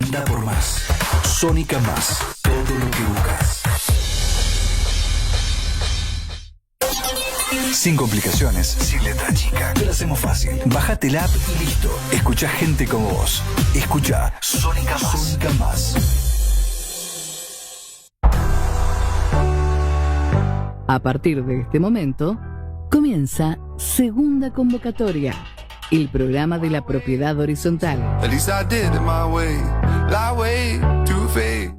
Da por más. Sónica Más. Todo lo que buscas. Sin complicaciones, sin letra chica. Te lo hacemos fácil. Bájate la app y listo. Escuchá gente como vos. Escuchá Sónica Más. Sónica Más. A partir de este momento, comienza Segunda Convocatoria, el programa de la propiedad horizontal.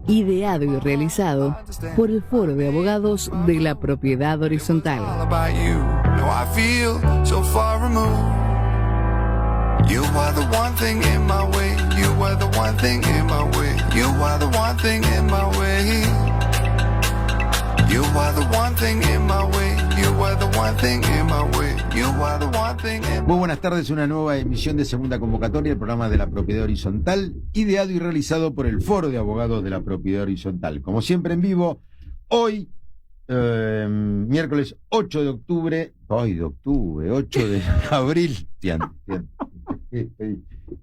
Ideado y realizado por el Foro de Abogados de la Propiedad Horizontal. You are the one thing in my way. You are the one thing in my way. You are the one thing in my way. You are the one thing in my way. You are the one thing in my way. You are the one thing in my way. Muy buenas tardes, una nueva emisión de Segunda Convocatoria, el programa de la Propiedad Horizontal, ideado y realizado por el Foro de Abogados de la Propiedad Horizontal. Como siempre en vivo, hoy, miércoles 8 de octubre, 8 de abril.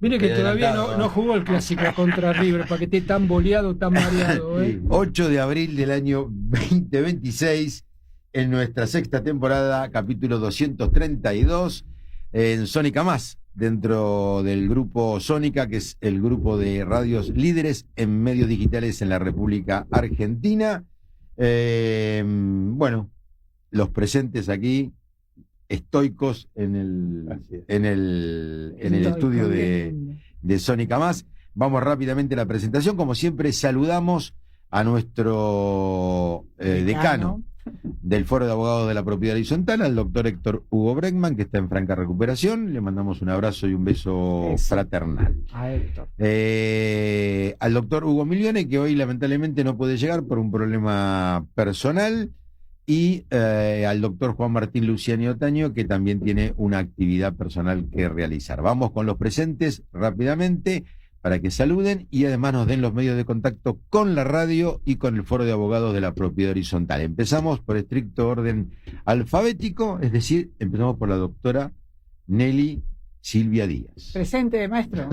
Mire que todavía no jugó el clásico contra River para que esté tan boleado, tan mareado. 8 de abril del año 2026, en nuestra sexta temporada, capítulo 232, en Sónica Más, dentro del grupo Sónica, que es el grupo de radios líderes en medios digitales en la República Argentina. Bueno, los presentes aquí, estoicos en el estudio de Sónica Más. Vamos rápidamente a la presentación. Como siempre, saludamos a nuestro decano del Foro de Abogados de la Propiedad Horizontal, al doctor Héctor Hugo Bregman, que está en franca recuperación. Le mandamos un abrazo y un beso fraternal. A Héctor. Al doctor Hugo Milione, que hoy lamentablemente no puede llegar por un problema personal. Y al doctor Juan Martín Luciani Otaño, que también tiene una actividad personal que realizar. Vamos con los presentes rápidamente para que saluden y además nos den los medios de contacto con la radio y con el Foro de Abogados de la Propiedad Horizontal. Empezamos por estricto orden alfabético, es decir, empezamos por la doctora Nelly Silvia Díaz. Presente, maestro.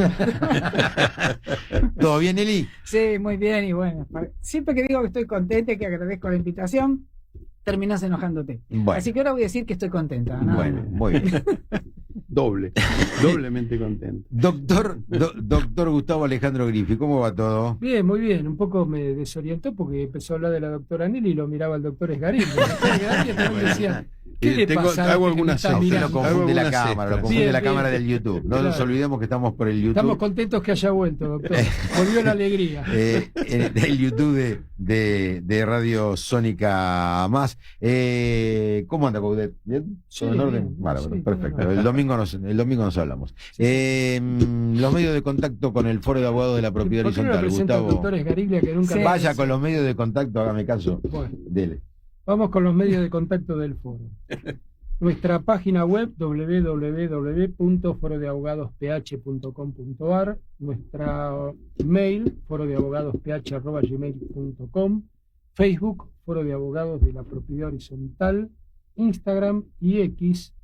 ¿Todo bien, Nelly? Sí, muy bien, y bueno, siempre que digo que estoy contenta y que agradezco la invitación, terminás enojándote. Bueno. Así que ahora voy a decir que estoy contenta, ¿no? Bueno, muy bien. Doblemente contento. Doctor Gustavo Alejandro Griffi, ¿cómo va todo? Bien, muy bien. Un poco me desorientó porque empezó a hablar de la doctora Nelly y lo miraba el doctor Esgarín. El doctor Esgarín también decía, ¿qué le pasa? Hago algunas Lo confunde la cámara, lo confunde la cámara del YouTube. No nos olvidemos que estamos por el YouTube. Estamos contentos que haya vuelto, doctor. Volvió la alegría. El YouTube de Radio Sónica Más. ¿Cómo anda, Coudet? ¿Bien? Sí, ¿Todo en orden? bien, Bueno, sí, perfecto. claro. El domingo nos hablamos. Los medios de contacto con el Foro de Abogados de la Propiedad ¿Por qué no lo Horizontal, presenta el Gustavo. doctor Esgariglia que nunca... Sí. Vaya con los medios de contacto, hágame caso. Bueno, Dele. vamos con los medios de contacto del foro. Nuestra página web www.forodeabogadosph.com.ar, nuestra mail forodeabogadosph@gmail.com, Facebook Foro de Abogados de la Propiedad Horizontal, Instagram y X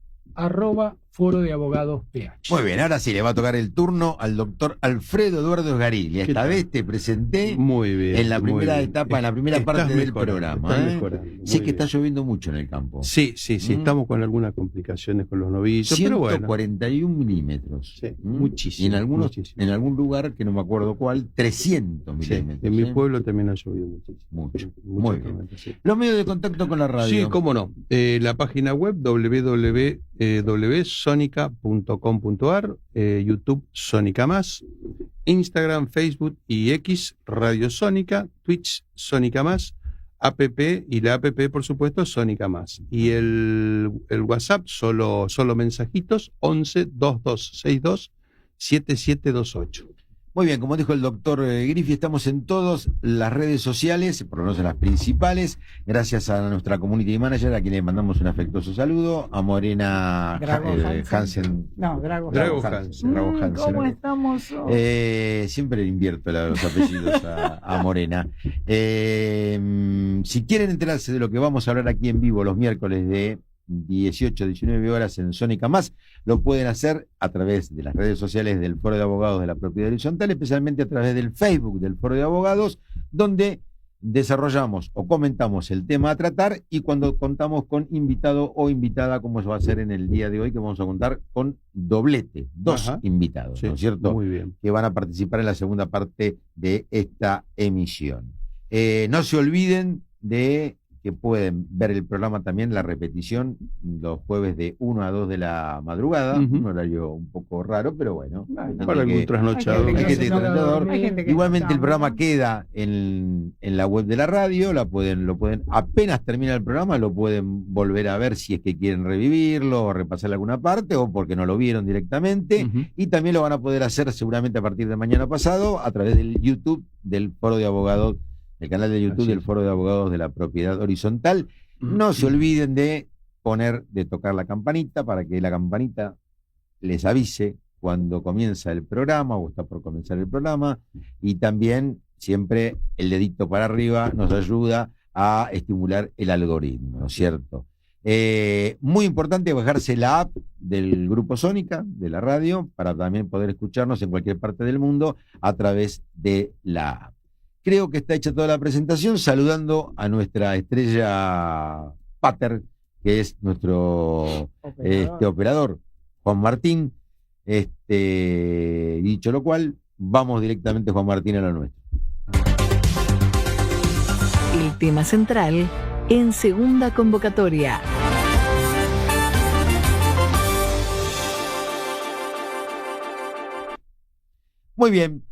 @Foro de Abogados PH. Muy bien, ahora sí le va a tocar el turno al doctor Alfredo Eduardo Esgarín. Esta vez te presenté Muy bien. en la muy primera bien. etapa, en la primera Estás parte del mejorando, programa. estás mejorando, muy Sé que bien. está lloviendo mucho en el campo. Sí, Mm. estamos con algunas complicaciones con los novillos, pero bueno. 141 milímetros. Sí, Mm. muchísimo, Y muchísimo. en algún lugar, que no me acuerdo cuál, 300 Sí, milímetros. en mi ¿eh? pueblo también ha llovido muchísimo. Mucho. Mucho Muy bien. realmente, sí. Los medios de contacto con la radio. Sí, cómo no. La página web www.sonica.com.ar, YouTube Sónica Más, Instagram, Facebook y X Radio Sónica, Twitch Sónica Más, app y la app, por supuesto, Sónica Más. Y el WhatsApp, solo mensajitos, 11 2262 7728. Muy bien, como dijo el doctor Griffi, estamos en todas las redes sociales, por lo menos en las principales, gracias a nuestra community manager, a quien le mandamos un afectuoso saludo, a Morena Drago Hansen. No, Drago Drago Hansen. Drago Hansen. ¿Cómo estamos hoy? Siempre le invierto los apellidos a Morena. Si quieren enterarse de lo que vamos a hablar aquí en vivo los miércoles de 18, 19 horas en Sónica Más. Lo pueden hacer a través de las redes sociales del Foro de Abogados de la Propiedad Horizontal, especialmente a través del Facebook del Foro de Abogados, donde desarrollamos o comentamos el tema a tratar, y cuando contamos con invitado o invitada, como va a ser en el día de hoy, que vamos a contar con doblete, 2 Ajá. invitados, Sí, ¿no es cierto?, muy bien. que van a participar en la segunda parte de esta emisión. No se olviden de que pueden ver el programa también, la repetición, los jueves de 1 a 2 de la madrugada, Ujú. un horario un poco raro, pero bueno. Bueno, hay gente Para algún que- trasnochado. Hay Hay gente que no trata de dormir. dormir. Hay gente que Igualmente no el programa llama, ¿no? queda en la web de la radio, lo pueden, apenas termina el programa, lo pueden volver a ver si es que quieren revivirlo o repasar alguna parte, o porque no lo vieron directamente. Ujú. Y también lo van a poder hacer seguramente a partir de mañana pasado a través del YouTube del Foro de Abogados, el canal de YouTube Así del es. Foro de Abogados de la Propiedad Horizontal. No se olviden de tocar la campanita para que la campanita les avise cuando comienza el programa o está por comenzar el programa. Y también siempre el dedito para arriba nos ayuda a estimular el algoritmo, ¿no es cierto? Muy importante bajarse la app del Grupo Sónica, de la radio, para también poder escucharnos en cualquier parte del mundo a través de la app. Creo que está hecha toda la presentación, saludando a nuestra estrella Pater, que es nuestro operador, Juan Martín. Dicho lo cual, vamos directamente, Juan Martín, a lo nuestro. El tema central en segunda convocatoria. Muy bien,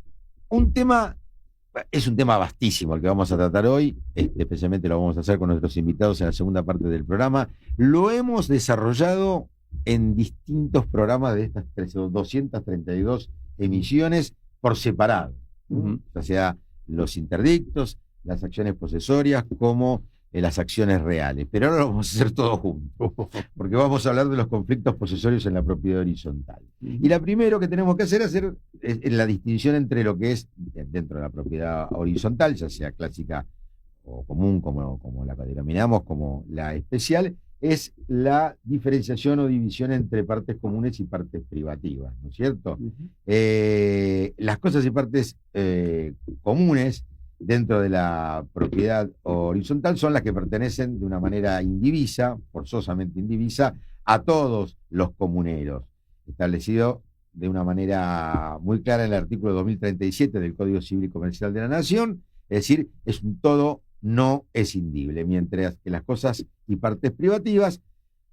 es un tema vastísimo el que vamos a tratar hoy, especialmente lo vamos a hacer con nuestros invitados en la segunda parte del programa. Lo hemos desarrollado en distintos programas de estas 232 emisiones por separado, Ujú. o sea, los interdictos, las acciones posesorias, como las acciones reales. Pero ahora lo vamos a hacer todo juntos, porque vamos a hablar de los conflictos posesorios en la propiedad horizontal. Y la primero que tenemos que hacer es la distinción entre lo que es dentro de la propiedad horizontal, ya sea clásica o común, como la denominamos, como la especial, es la diferenciación o división entre partes comunes y partes privativas, ¿no es cierto? Las cosas y partes comunes dentro de la propiedad horizontal son las que pertenecen de una manera indivisa, forzosamente indivisa, a todos los comuneros, establecido de una manera muy clara en el artículo 2037 del Código Civil y Comercial de la Nación, es decir, es un todo no escindible, mientras que las cosas y partes privativas,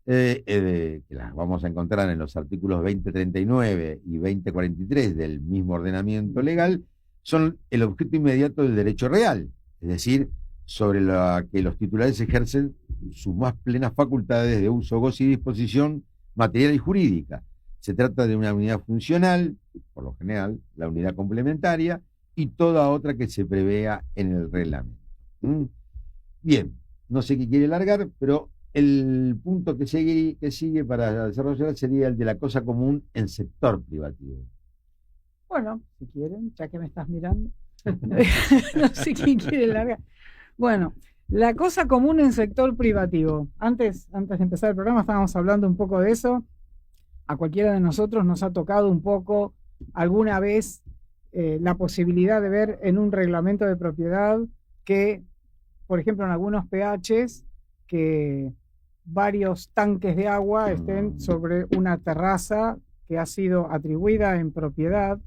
que las vamos a encontrar en los artículos 2039 y 2043 del mismo ordenamiento legal, son el objeto inmediato del derecho real, es decir, sobre la que los titulares ejercen sus más plenas facultades de uso, goce y disposición material y jurídica. Se trata de una unidad funcional, por lo general, la unidad complementaria, y toda otra que se prevea en el reglamento. Bien, no sé qué quiere largar, pero el punto que sigue para desarrollar sería el de la cosa común en sector privativo. Bueno, si quieren, ya que me estás mirando. No sé quién quiere largar. Bueno, la cosa común en sector privativo. Antes de empezar el programa estábamos hablando un poco de eso. A cualquiera de nosotros nos ha tocado un poco alguna vez la posibilidad de ver en un reglamento de propiedad que, por ejemplo, en algunos PHs, que varios tanques de agua estén sobre una terraza que ha sido atribuida en propiedad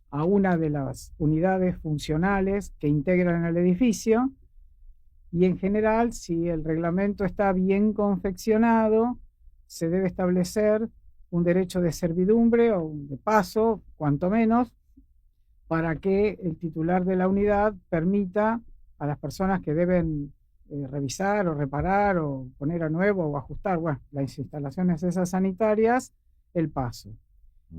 a una de las unidades funcionales que integran el edificio, y en general, si el reglamento está bien confeccionado, se debe establecer un derecho de servidumbre o de paso, cuanto menos, para que el titular de la unidad permita a las personas que deben revisar o reparar o poner a nuevo o ajustar las instalaciones esas sanitarias, el paso.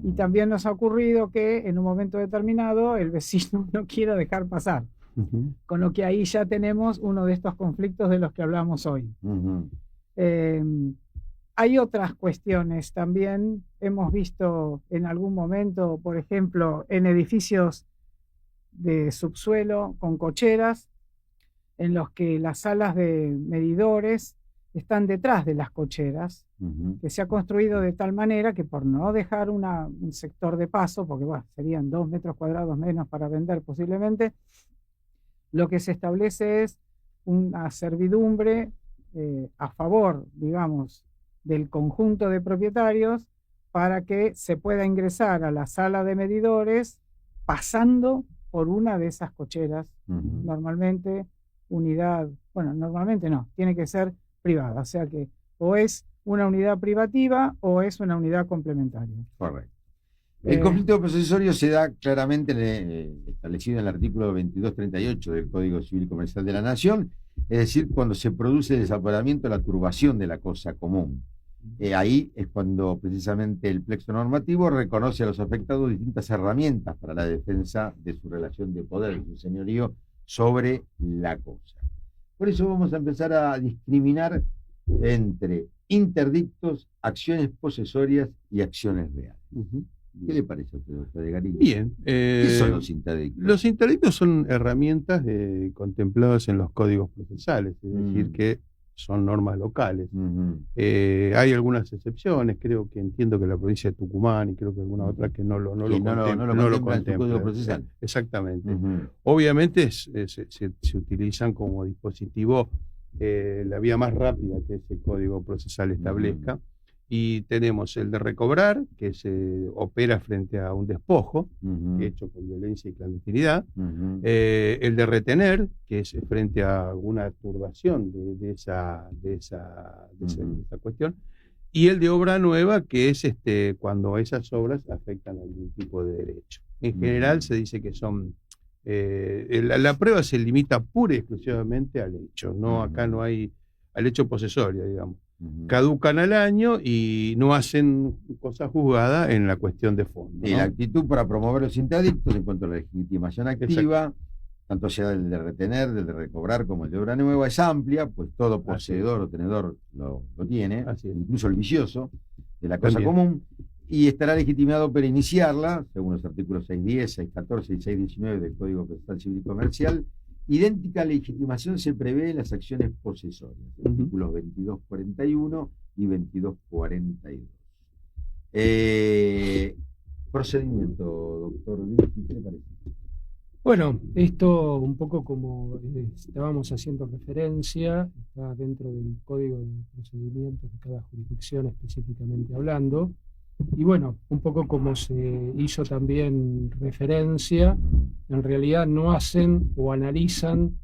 Y también nos ha ocurrido que en un momento determinado el vecino no quiera dejar pasar. Ujú. Con lo que ahí ya tenemos uno de estos conflictos de los que hablamos hoy. Hay otras cuestiones también. Hemos visto en algún momento, por ejemplo, en edificios de subsuelo con cocheras, en los que las salas de medidores están detrás de las cocheras, Ujú. que se ha construido de tal manera que por no dejar un sector de paso, porque bueno, serían 2 metros cuadrados menos para vender posiblemente, lo que se establece es una servidumbre a favor, digamos, del conjunto de propietarios para que se pueda ingresar a la sala de medidores pasando por una de esas cocheras. Ujú. Normalmente normalmente no, tiene que ser privada, o sea que o es una unidad privativa o es una unidad complementaria. Correcto. El Eh, conflicto procesorio se da claramente establecido en el artículo 2238 del Código Civil y Comercial de la Nación, es decir, cuando se produce el desapoderamiento, la turbación de la cosa común. Ahí es cuando precisamente el plexo normativo reconoce a los afectados distintas herramientas para la defensa de su relación de poder, de su señorío sobre la cosa. Por eso vamos a empezar a discriminar entre interdictos, acciones posesorias y acciones reales. ¿Qué le parece a usted, doctor Garini? Bien. ¿Qué son los interdictos? Los interdictos son herramientas contempladas en los códigos procesales, es decir, que son normas locales. Ujú. Hay algunas excepciones, entiendo que la provincia de Tucumán y creo que alguna otra que no lo Que no lo contempla en su código procesal. Exactamente. Ujú. Obviamente se utilizan como dispositivo la vía más rápida que ese código procesal establezca. Y tenemos el de recobrar, que se opera frente a un despojo, Ujú. hecho con violencia y clandestinidad. Ujú. El de retener, que es frente a alguna turbación de esa cuestión. Y el de obra nueva, que es cuando esas obras afectan a algún tipo de derecho. En general se dice que son... la prueba se limita pura y exclusivamente al hecho. Acá no hay al hecho posesorio, digamos. Ujú. Caducan al año y no hacen cosa juzgada en la cuestión de fondo. Y ¿no? la actitud para promover los interdictos en cuanto a la legitimación activa, tanto sea el de retener, el de recobrar como el de obra nueva, es amplia, pues todo poseedor o tenedor lo tiene, Así es. incluso el vicioso de la cosa También. común, y estará legitimado para iniciarla, según los artículos 610, 614 y 619 del Código Procesal Civil y Comercial. Idéntica legitimación se prevé en las acciones posesorias, artículos 2241 y 2242. Procedimiento, doctor Virgi, ¿qué le parece? Bueno, esto un poco como estábamos haciendo referencia, está dentro del Código de Procedimientos de cada jurisdicción específicamente hablando, y bueno, un poco como se hizo también referencia, en realidad no hacen o analizan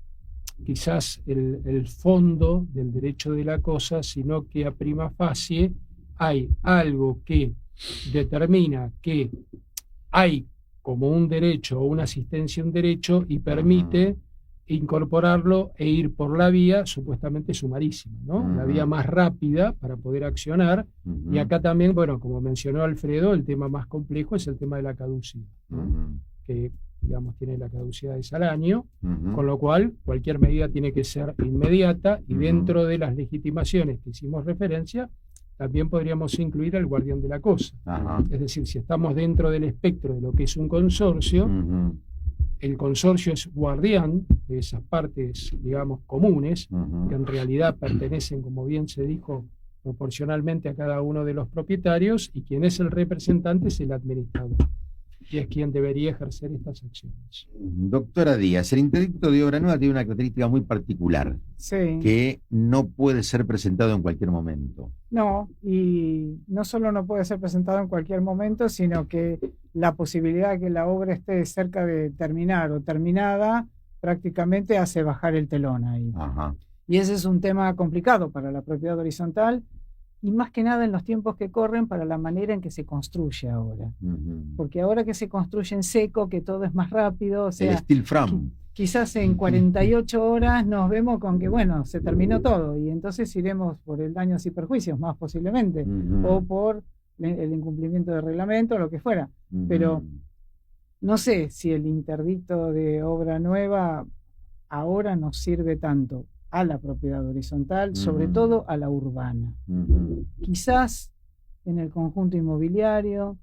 quizás el fondo del derecho de la cosa, sino que a prima facie hay algo que determina que hay como un derecho o una asistencia a un derecho y permite incorporarlo e ir por la vía supuestamente sumarísima, ¿no? La vía más rápida para poder accionar. Y acá también, bueno, como mencionó Alfredo, el tema más complejo es el tema de la caducidad, ¿no? Que, digamos, tiene la caducidad es al año, con lo cual cualquier medida tiene que ser inmediata y dentro de las legitimaciones que hicimos referencia, también podríamos incluir al guardián de la cosa. Ajá. Es decir, si estamos dentro del espectro de lo que es un consorcio, el consorcio es guardián de esas partes, digamos, comunes, que en realidad pertenecen, como bien se dijo, proporcionalmente a cada uno de los propietarios, y quien es el representante es el administrador, y es quien debería ejercer estas acciones. Doctora Díaz, el interdicto de obra nueva tiene una característica muy particular, Sí. que no puede ser presentado en cualquier momento. No, y no solo no puede ser presentado en cualquier momento, sino que la posibilidad de que la obra esté cerca de terminar o terminada prácticamente hace bajar el telón ahí. Ajá. Y ese es un tema complicado para la propiedad horizontal y más que nada en los tiempos que corren para la manera en que se construye ahora. Porque ahora que se construye en seco, que todo es más rápido, o El sea, steel frame. quizás en 48 horas nos vemos con que, bueno, se terminó todo y entonces iremos por el daños y perjuicios más posiblemente, o por el incumplimiento de reglamento o lo que fuera. Pero no sé si el interdicto de obra nueva ahora nos sirve tanto a la propiedad horizontal, sobre todo a la urbana. Quizás en el conjunto inmobiliario,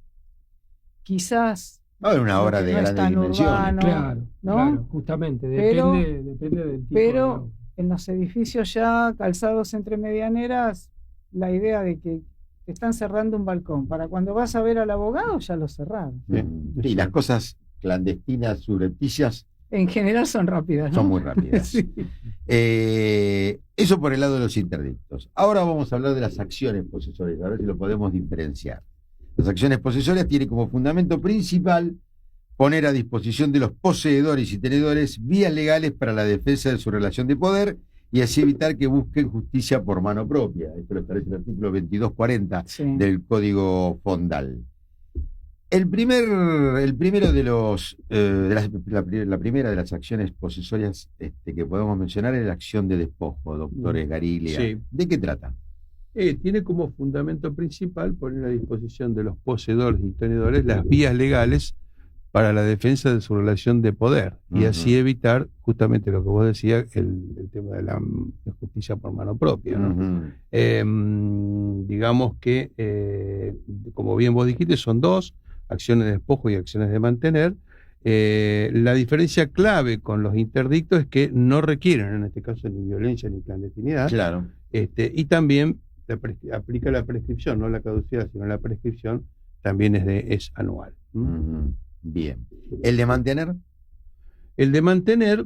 quizás Va a haber una lo obra que de no es grandes tan dimensiones. urbano, Claro, ¿no? claro, justamente, Pero- depende del tipo de obra. en los edificios ya calzados entre medianeras, la idea de que te están cerrando un balcón. Para cuando vas a ver al abogado, ya lo cerraron. Y las cosas clandestinas, subrepticias, En general son rápidas, ¿no? son muy rápidas. Sí. Eso por el lado de los interdictos. Ahora vamos a hablar de las acciones posesorias, a ver si lo podemos diferenciar. Las acciones posesorias tienen como fundamento principal poner a disposición de los poseedores y tenedores vías legales para la defensa de su relación de poder y así evitar que busquen justicia por mano propia. Esto lo establece el artículo 2240 Sí. del Código Fondal. El primero de los la primera de las acciones posesorias que podemos mencionar es la acción de despojo, doctor Esgariglia. Sí. ¿De qué trata? Tiene como fundamento principal poner a disposición de los poseedores y tenedores las vías legales para la defensa de su relación de poder y así evitar justamente lo que vos decías, el tema de la justicia por mano propia, ¿no? Digamos que, como bien vos dijiste, son dos, acciones de despojo y acciones de mantener. La diferencia clave con los interdictos es que no requieren, en este caso, ni violencia ni clandestinidad. Claro. Y también aplica la prescripción, no la caducidad, sino la prescripción también es anual. Bien. ¿El de mantener? El de mantener...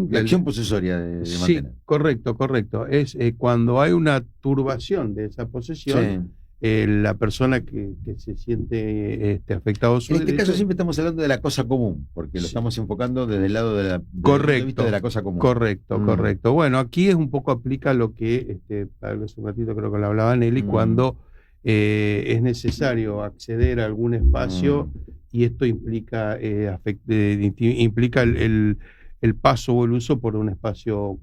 La acción posesoria de sí, mantener. correcto. Es cuando hay una turbación de esa posesión, la persona que se siente afectado a su En este derecho, caso siempre estamos hablando de la cosa común, porque lo estamos enfocando desde el lado del punto de vista de la cosa común. Correcto. Bueno, aquí es un poco aplica lo que hace un ratito creo que lo hablaba Nelly, cuando es necesario acceder a algún espacio y esto implica implica el paso o el uso por un espacio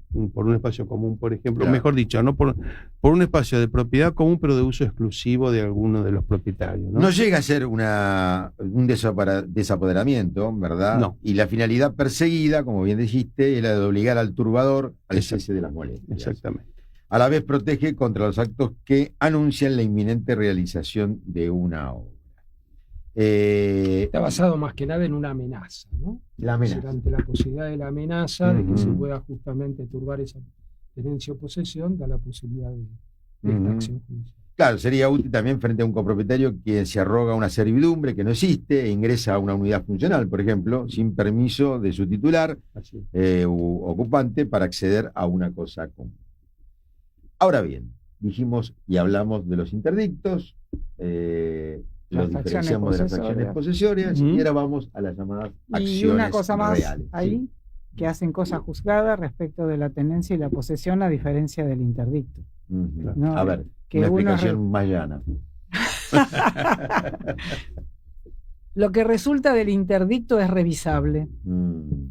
común, por ejemplo, Claro. mejor dicho, no por un espacio de propiedad común, pero de uso exclusivo de alguno de los propietarios, ¿no? No llega a ser un desapoderamiento, ¿verdad? No. Y la finalidad perseguida, como bien dijiste, es la de obligar al turbador al Exacto. cese de las molestias. Exactamente. A la vez protege contra los actos que anuncian la inminente realización de una obra. Está basado más que nada en una amenaza, ¿no? La Es decir, amenaza. ante la posibilidad de la amenaza de que se Ujú. pueda justamente turbar esa tenencia o posesión, da la posibilidad de esta Ujú. acción judicial. Claro, sería útil también frente a un copropietario quien se arroga una servidumbre que no existe e ingresa a una unidad funcional, por ejemplo, sin permiso de su titular Así es. u ocupante para acceder a una cosa común. Ahora bien, dijimos y hablamos de los interdictos, los Las diferenciamos de las acciones posesorias. posesorias Ujú. y ahora vamos a las llamadas Y acciones una cosa más reales. ahí, Sí. que hacen cosa juzgada respecto de la tenencia y la posesión, a diferencia del interdicto. Ujú. No, A ver, que una uno explicación más llana. Lo que resulta del interdicto es revisable.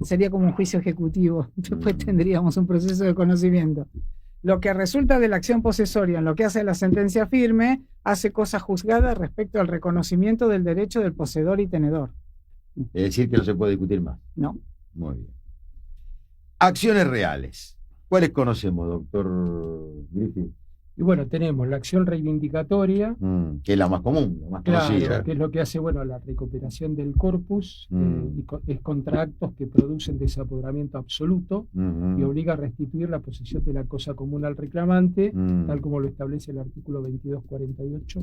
Sería como un juicio ejecutivo. Después tendríamos un proceso de conocimiento. Lo que resulta de la acción posesoria en lo que hace la sentencia firme, hace cosa juzgada respecto al reconocimiento del derecho del poseedor y tenedor. Es decir, que no se puede discutir más. No. Muy bien. Acciones reales. ¿Cuáles conocemos, doctor Griffith? Y bueno, tenemos la acción reivindicatoria, Que es la más común, la más claro, conocida. que es lo que hace, bueno, la recuperación del corpus, Mm. es contra actos que producen desapoderamiento absoluto y obliga a restituir la posesión de la cosa común al reclamante, tal como lo establece el artículo 2248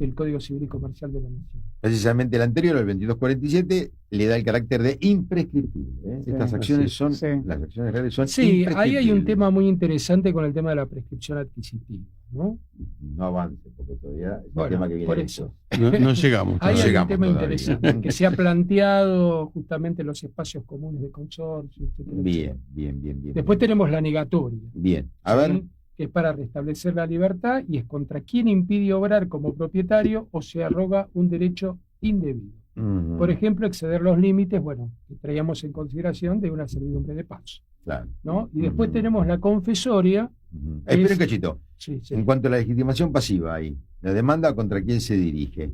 del Código Civil y Comercial de la Nación. Precisamente el anterior, el 2247, le da el carácter de imprescriptible. Sí, Estas acciones son, sí. las acciones reales son Sí, ahí hay un imprescriptibles. tema muy interesante con el tema de la prescripción adquisitiva, ¿no? No avance, porque todavía es el Bueno, tema que viene por después. eso. No llegamos. Ahí hay un llegamos tema todavía. interesante, que se ha planteado justamente los espacios comunes de consorcio, etcétera, etcétera. Bien. Después tenemos la negatoria, Bien, a ¿sí? ver. Que es para restablecer la libertad y es contra quien impide obrar como propietario o se arroga un derecho indebido. Por ejemplo, exceder los límites, bueno, que traíamos en consideración de una servidumbre de paso, Claro. ¿no? Y después Ujú. tenemos la confesoria. Espera un cachito. Sí, sí. En cuanto a la legitimación pasiva ahí, la demanda contra quién se dirige.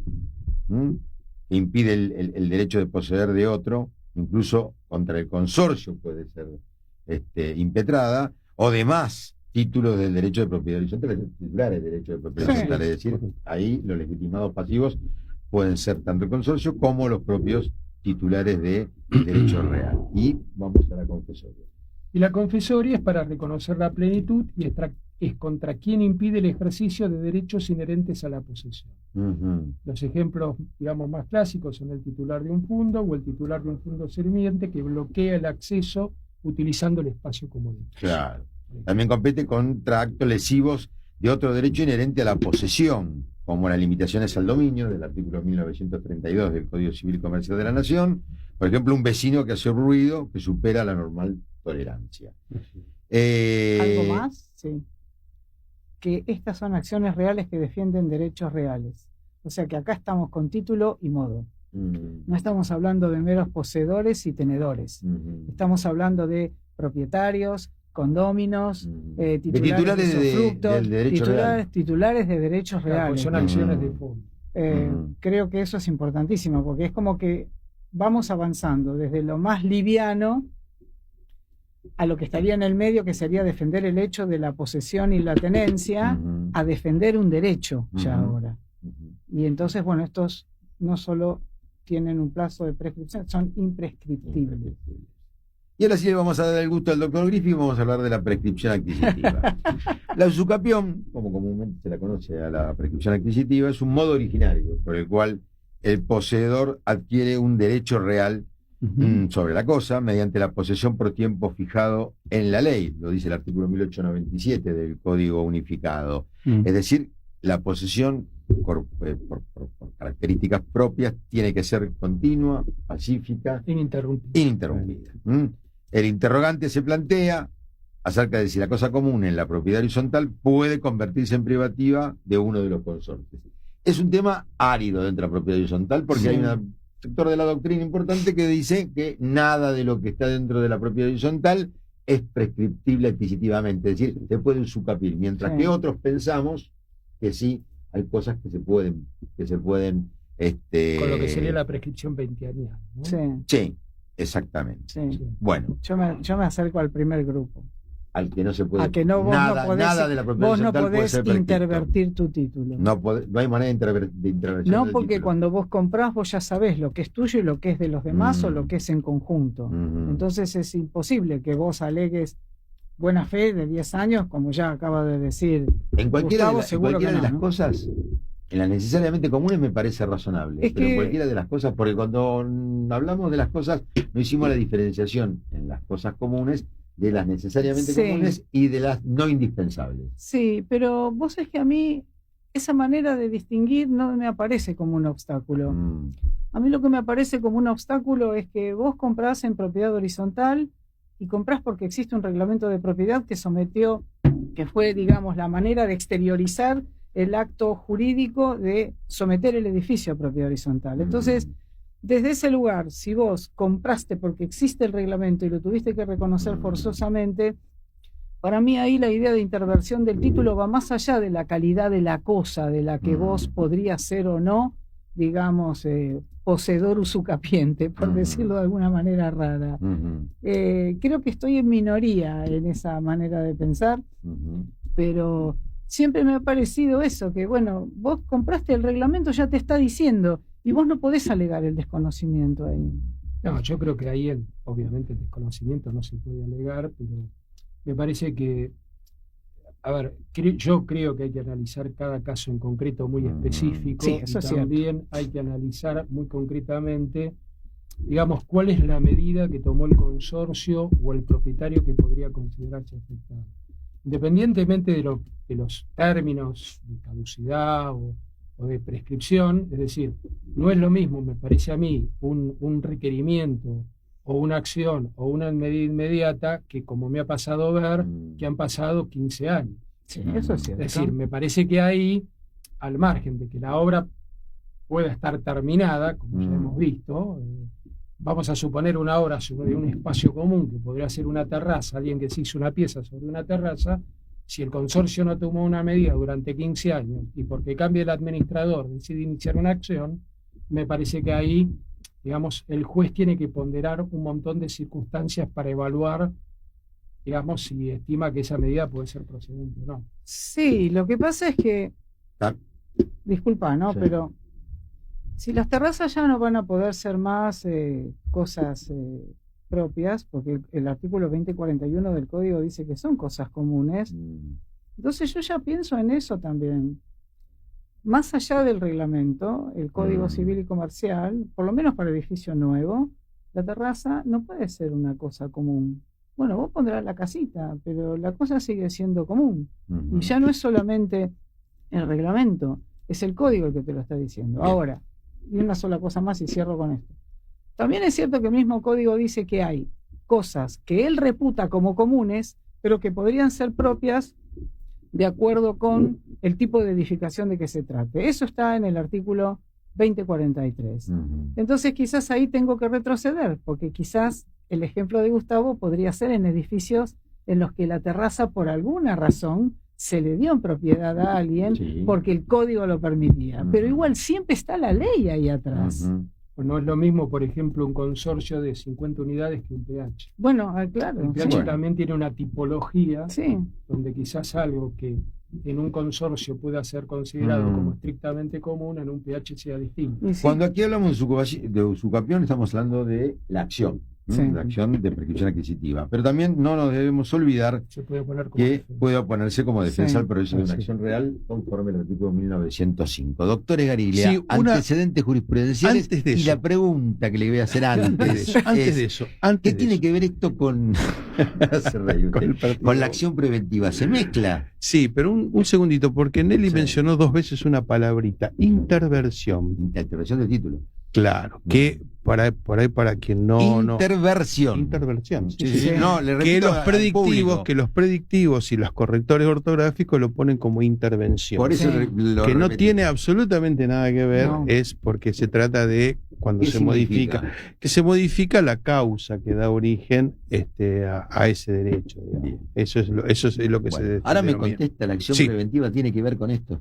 Que impide el derecho de poseer de otro, incluso contra el consorcio puede ser impetrada, o demás títulos del derecho de propiedad horizontal, titulares del derecho de propiedad Sí. horizontal, es decir, ahí los legitimados pasivos pueden ser tanto el consorcio como los propios titulares de derecho real. Y vamos a la confesoria. Y la confesoria es para reconocer la plenitud y es contra quien impide el ejercicio de derechos inherentes a la posesión. Los ejemplos, digamos, más clásicos son el titular de un fundo o el titular de un fondo sirviente que bloquea el acceso utilizando el espacio como derecho. Claro. También compete contra actos lesivos de otro derecho inherente a la posesión, como las limitaciones al dominio del artículo 1932 del Código Civil y Comercial de la Nación. Por ejemplo, un vecino que hace ruido que supera la normal tolerancia. ¿Algo más? Sí. Que estas son acciones reales que defienden derechos reales. O sea que acá estamos con título y modo. No estamos hablando de meros poseedores y tenedores. Estamos hablando de propietarios, condóminos, titulares de usufructo, del derecho real. titulares de derechos Claro, reales. son acciones de fondo. Creo que eso es importantísimo, porque es como que vamos avanzando desde lo más liviano a lo que estaría en el medio, que sería defender el hecho de la posesión y la tenencia, a defender un derecho ya ahora. Y entonces, bueno, estos no solo tienen un plazo de prescripción, son imprescriptibles. Y ahora sí le vamos a dar el gusto al doctor Griffi y vamos a hablar de la prescripción adquisitiva. La usucapión, como comúnmente se la conoce a la prescripción adquisitiva, es un modo originario por el cual el poseedor adquiere un derecho real sobre la cosa mediante la posesión por tiempo fijado en la ley, lo dice el artículo 1897 del Código Unificado. Es decir, la posesión por características propias tiene que ser continua, pacífica, ininterrumpida. El interrogante se plantea acerca de si la cosa común en la propiedad horizontal puede convertirse en privativa de uno de los consortes. Es un tema árido dentro de la propiedad horizontal porque hay un sector de la doctrina importante que dice que nada de lo que está dentro de la propiedad horizontal es prescriptible adquisitivamente, es decir, se puede usucapir, mientras que otros pensamos que sí hay cosas que se pueden con lo que sería la prescripción 20añal, ¿no? Sí, exactamente. Sí. Bueno, Yo me acerco al primer grupo. Al que no se puede, A que no, nada de la propiedad vos no horizontal puede podés ser prescripto. intervertir tu título. No hay manera de intervención. No, del porque título. cuando vos comprás, vos ya sabés lo que es tuyo y lo que es de los demás o lo que es en conjunto. Entonces es imposible que vos alegues buena fe de 10 años, como ya acaba de decir En cualquiera Gustavo, de las ¿no? cosas, en las necesariamente comunes me parece razonable, pero en cualquiera de las cosas, porque cuando hablamos de las cosas, no hicimos la diferenciación en las cosas comunes de las necesariamente comunes y de las no indispensables. Sí, pero vos sabés que a mí esa manera de distinguir no me aparece como un obstáculo. A mí lo que me aparece como un obstáculo es que vos comprás en propiedad horizontal y comprás porque existe un reglamento de propiedad que sometió, que fue, digamos, la manera de exteriorizar el acto jurídico de someter el edificio a propiedad horizontal. Entonces, desde ese lugar, si vos compraste porque existe el reglamento y lo tuviste que reconocer forzosamente, para mí ahí la idea de interversión del título va más allá de la calidad de la cosa, de la que vos podrías ser o no, digamos, poseedor usucapiente, por decirlo de alguna manera rara. Creo que estoy en minoría en esa manera de pensar, pero siempre me ha parecido eso, que bueno, vos compraste el reglamento, ya te está diciendo, y vos no podés alegar el desconocimiento ahí. No, yo creo que ahí obviamente el desconocimiento no se puede alegar, pero me parece que, a ver, yo creo que hay que analizar cada caso en concreto muy específico, Sí, eso y es también hay que analizar muy concretamente, digamos, cuál es la medida que tomó el consorcio o el propietario que podría considerarse afectado. Independientemente de los términos de caducidad o de prescripción, es decir, no es lo mismo, me parece a mí, un requerimiento o una acción o una medida inmediata que, como me ha pasado ver, que han pasado 15 años. Sí, eso es cierto. Es decir, me parece que ahí, al margen de que la obra pueda estar terminada, como ya hemos visto, vamos a suponer una obra sobre un espacio común que podría ser una terraza, alguien que se hizo una pieza sobre una terraza, si el consorcio no tomó una medida durante 15 años y porque cambia el administrador decide iniciar una acción, me parece que ahí, digamos, el juez tiene que ponderar un montón de circunstancias para evaluar, digamos, si estima que esa medida puede ser procedente o no. Sí, lo que pasa es que, disculpa, ¿no? Sí. Pero si las terrazas ya no van a poder ser más cosas propias, porque el artículo 2041 del código dice que son cosas comunes. Entonces yo ya pienso en eso también. Más allá del reglamento, el Código Civil y Comercial, por lo menos para edificio nuevo, la terraza no puede ser una cosa común. Bueno, vos pondrás la casita, pero la cosa sigue siendo común. Y ya no es solamente el reglamento, es el código el que te lo está diciendo. Bien. Ahora, y una sola cosa más y cierro con esto. También es cierto que el mismo código dice que hay cosas que él reputa como comunes, pero que podrían ser propias de acuerdo con el tipo de edificación de que se trate. Eso está en el artículo 2043. Entonces quizás ahí tengo que retroceder, porque quizás el ejemplo de Gustavo podría ser en edificios en los que la terraza por alguna razón se le dio en propiedad a alguien porque el código lo permitía. Pero igual siempre está la ley ahí atrás. Pues no es lo mismo, por ejemplo, un consorcio de 50 unidades que un PH. Bueno, claro. El PH sí. también tiene una tipología Sí. donde quizás algo que en un consorcio pueda ser considerado como estrictamente común, en un PH sea distinto. Y sí. Cuando aquí hablamos de usucapión, estamos hablando de la acción, ¿no? Sí. La acción de prescripción adquisitiva. Pero también no nos debemos olvidar Se puede poner como que defensa. puede oponerse como defensa Sí. al progreso de una Sí. acción real conforme al artículo 1905. Doctor Esgariglia, Sí, una- antecedentes jurisprudenciales antes de y eso. la pregunta que le voy a hacer antes. Antes de es, eso, ¿qué tiene que ver esto con, hace reír usted, con la acción preventiva? ¿Se mezcla? Sí, pero un segundito, porque Nelly Sí. mencionó 2 veces una palabrita, interversión. La intervención del título. Claro, que por ahí para quien no... Interversión. Interversión. Sí, Sí, sí, sí, sí. no, le Que repito los al predictivos, público. y los correctores ortográficos lo ponen como intervención. Por eso Sí. lo Que no repetí. tiene absolutamente nada que ver, No. es porque se trata de cuando ¿Qué se significa? que se modifica la causa que da origen a ese derecho. Digamos. Bien. Eso es lo que Bueno, se ahora me denomina. contesta, ¿la acción Sí. preventiva tiene que ver con esto?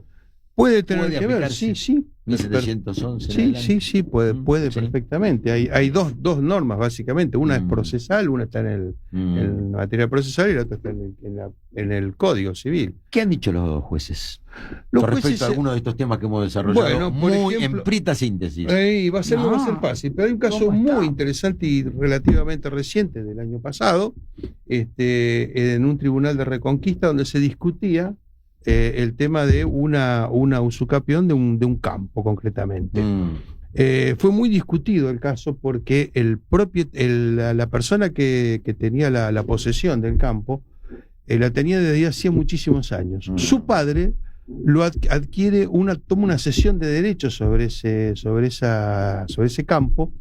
Puede tener ¿Puede que ver, aplicarse? sí. 1711. en Sí, adelante. sí, puede Sí. perfectamente. Hay dos normas, básicamente. Una es Mm. procesal, una está en materia procesal y la otra está en el Código Civil. ¿Qué han dicho los jueces? Los con respecto jueces, a algunos de estos temas que hemos desarrollado, Bueno, por muy ejemplo, en prita síntesis. va a ser No. fácil, pero hay un caso ¿Cómo está? muy interesante y relativamente reciente del año pasado, en un tribunal de Reconquista donde se discutía el tema de una usucapión de un campo concretamente. Fue muy discutido el caso porque la persona que tenía la posesión del campo la tenía desde hacía muchísimos años. Su padre lo adquiere toma una cesión de derechos sobre ese campo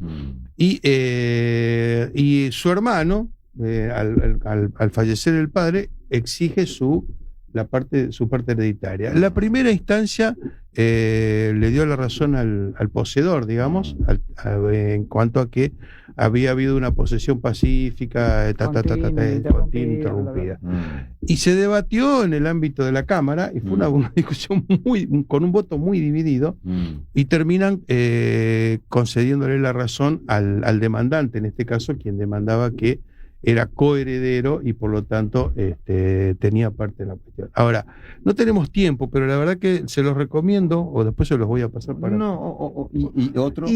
y su hermano, al fallecer el padre, exige su parte hereditaria. La primera instancia le dio la razón al poseedor, digamos, en cuanto a que había habido una posesión pacífica, continua, interrumpida. Y se debatió en el ámbito de la Cámara y fue una discusión con un voto muy dividido y terminan concediéndole la razón al demandante, en este caso, quien demandaba que era coheredero y por lo tanto tenía parte de la cuestión. Ahora, no tenemos tiempo, pero la verdad que se los recomiendo, o después se los voy a pasar para... ¿Y otro?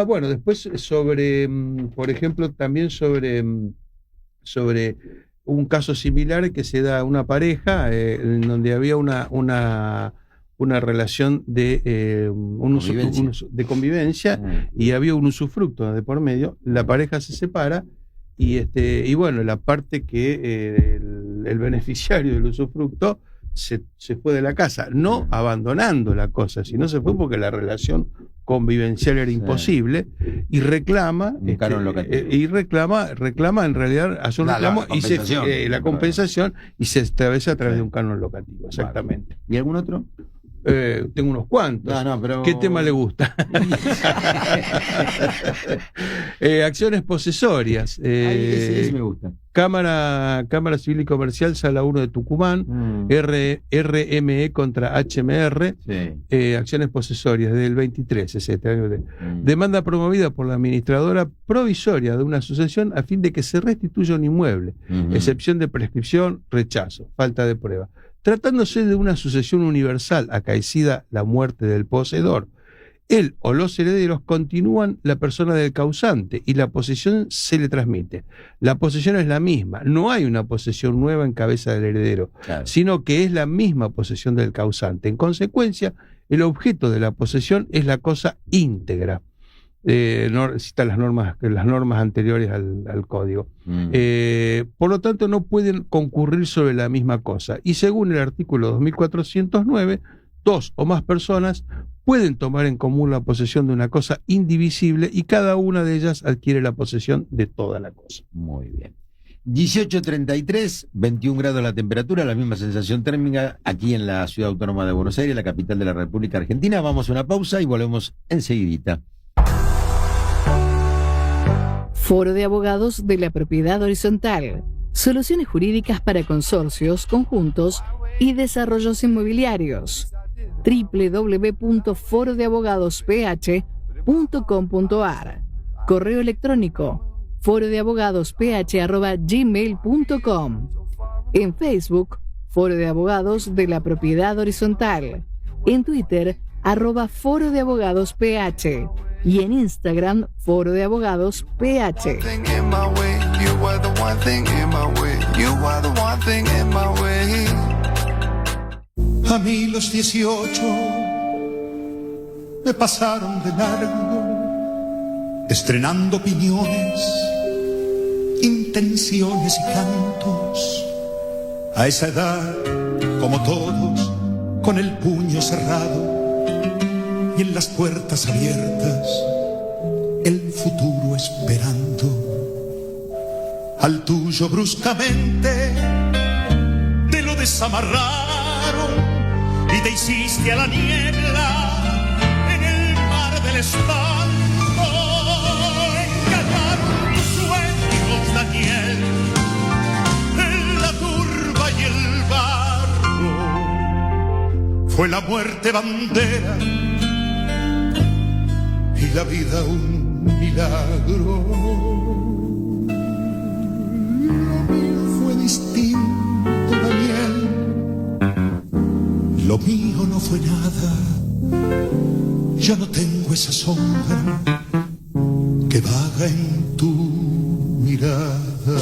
Bueno, después sobre, por ejemplo, también sobre un caso similar que se da a una pareja en donde había una relación de convivencia y había un usufructo de por medio. La pareja se separa y bueno, la parte que el beneficiario del usufructo se fue de la casa, no abandonando la cosa, sino se fue porque la relación convivencial era imposible y reclama Un canon locativo. reclama en realidad, hace un reclamo y la compensación. compensación y se establece a través de un canon locativo, exactamente. ¿Y algún otro? Tengo unos cuantos. Pero... ¿Qué tema le gusta? Acciones posesorias. Ese me gusta. Cámara Civil y Comercial, Sala 1 de Tucumán, RME contra HMR, acciones posesorias del 23, demanda promovida por la administradora provisoria de una asociación a fin de que se restituya un inmueble, excepción de prescripción, rechazo, falta de prueba. Tratándose de una sucesión universal acaecida la muerte del poseedor él o los herederos continúan la persona del causante y la posesión se le transmite. La posesión es la misma, no hay una posesión nueva en cabeza del heredero, Claro. sino que es la misma posesión del causante. En consecuencia, el objeto de la posesión es la cosa íntegra. Cita las normas anteriores al código. Por lo tanto, no pueden concurrir sobre la misma cosa. Y según el artículo 2409, dos o más personas pueden tomar en común la posesión de una cosa indivisible y cada una de ellas adquiere la posesión de toda la cosa. Muy bien. 18:33, 21 grados la temperatura, la misma sensación térmica aquí en la Ciudad Autónoma de Buenos Aires, la capital de la República Argentina. Vamos a una pausa y volvemos enseguidita. Foro de Abogados de la Propiedad Horizontal. Soluciones jurídicas para consorcios, conjuntos y desarrollos inmobiliarios. www.forodeabogadosph.com.ar. Correo electrónico forodeabogadosph@gmail.com. En Facebook, Foro de Abogados de la Propiedad Horizontal. En Twitter, @forodeabogadosph. Y en Instagram, Foro de Abogados PH. Thing in my way, you are the one thing in my way. You are the one thing in my way. A mí los 18 me pasaron de largo, estrenando opiniones, intenciones y cantos. A esa edad, como todos, con el puño cerrado y en las puertas abiertas, el futuro esperando. Al tuyo bruscamente te lo desamarraron y te hiciste a la niebla en el mar del espanto. Engañaron tus sueños, Daniel, en la turba y el barro. Fue la muerte bandera y la vida un milagro. Lo mío fue distinto, Daniel. Lo mío no fue nada. Ya no tengo esa sombra que vaga en tu mirada.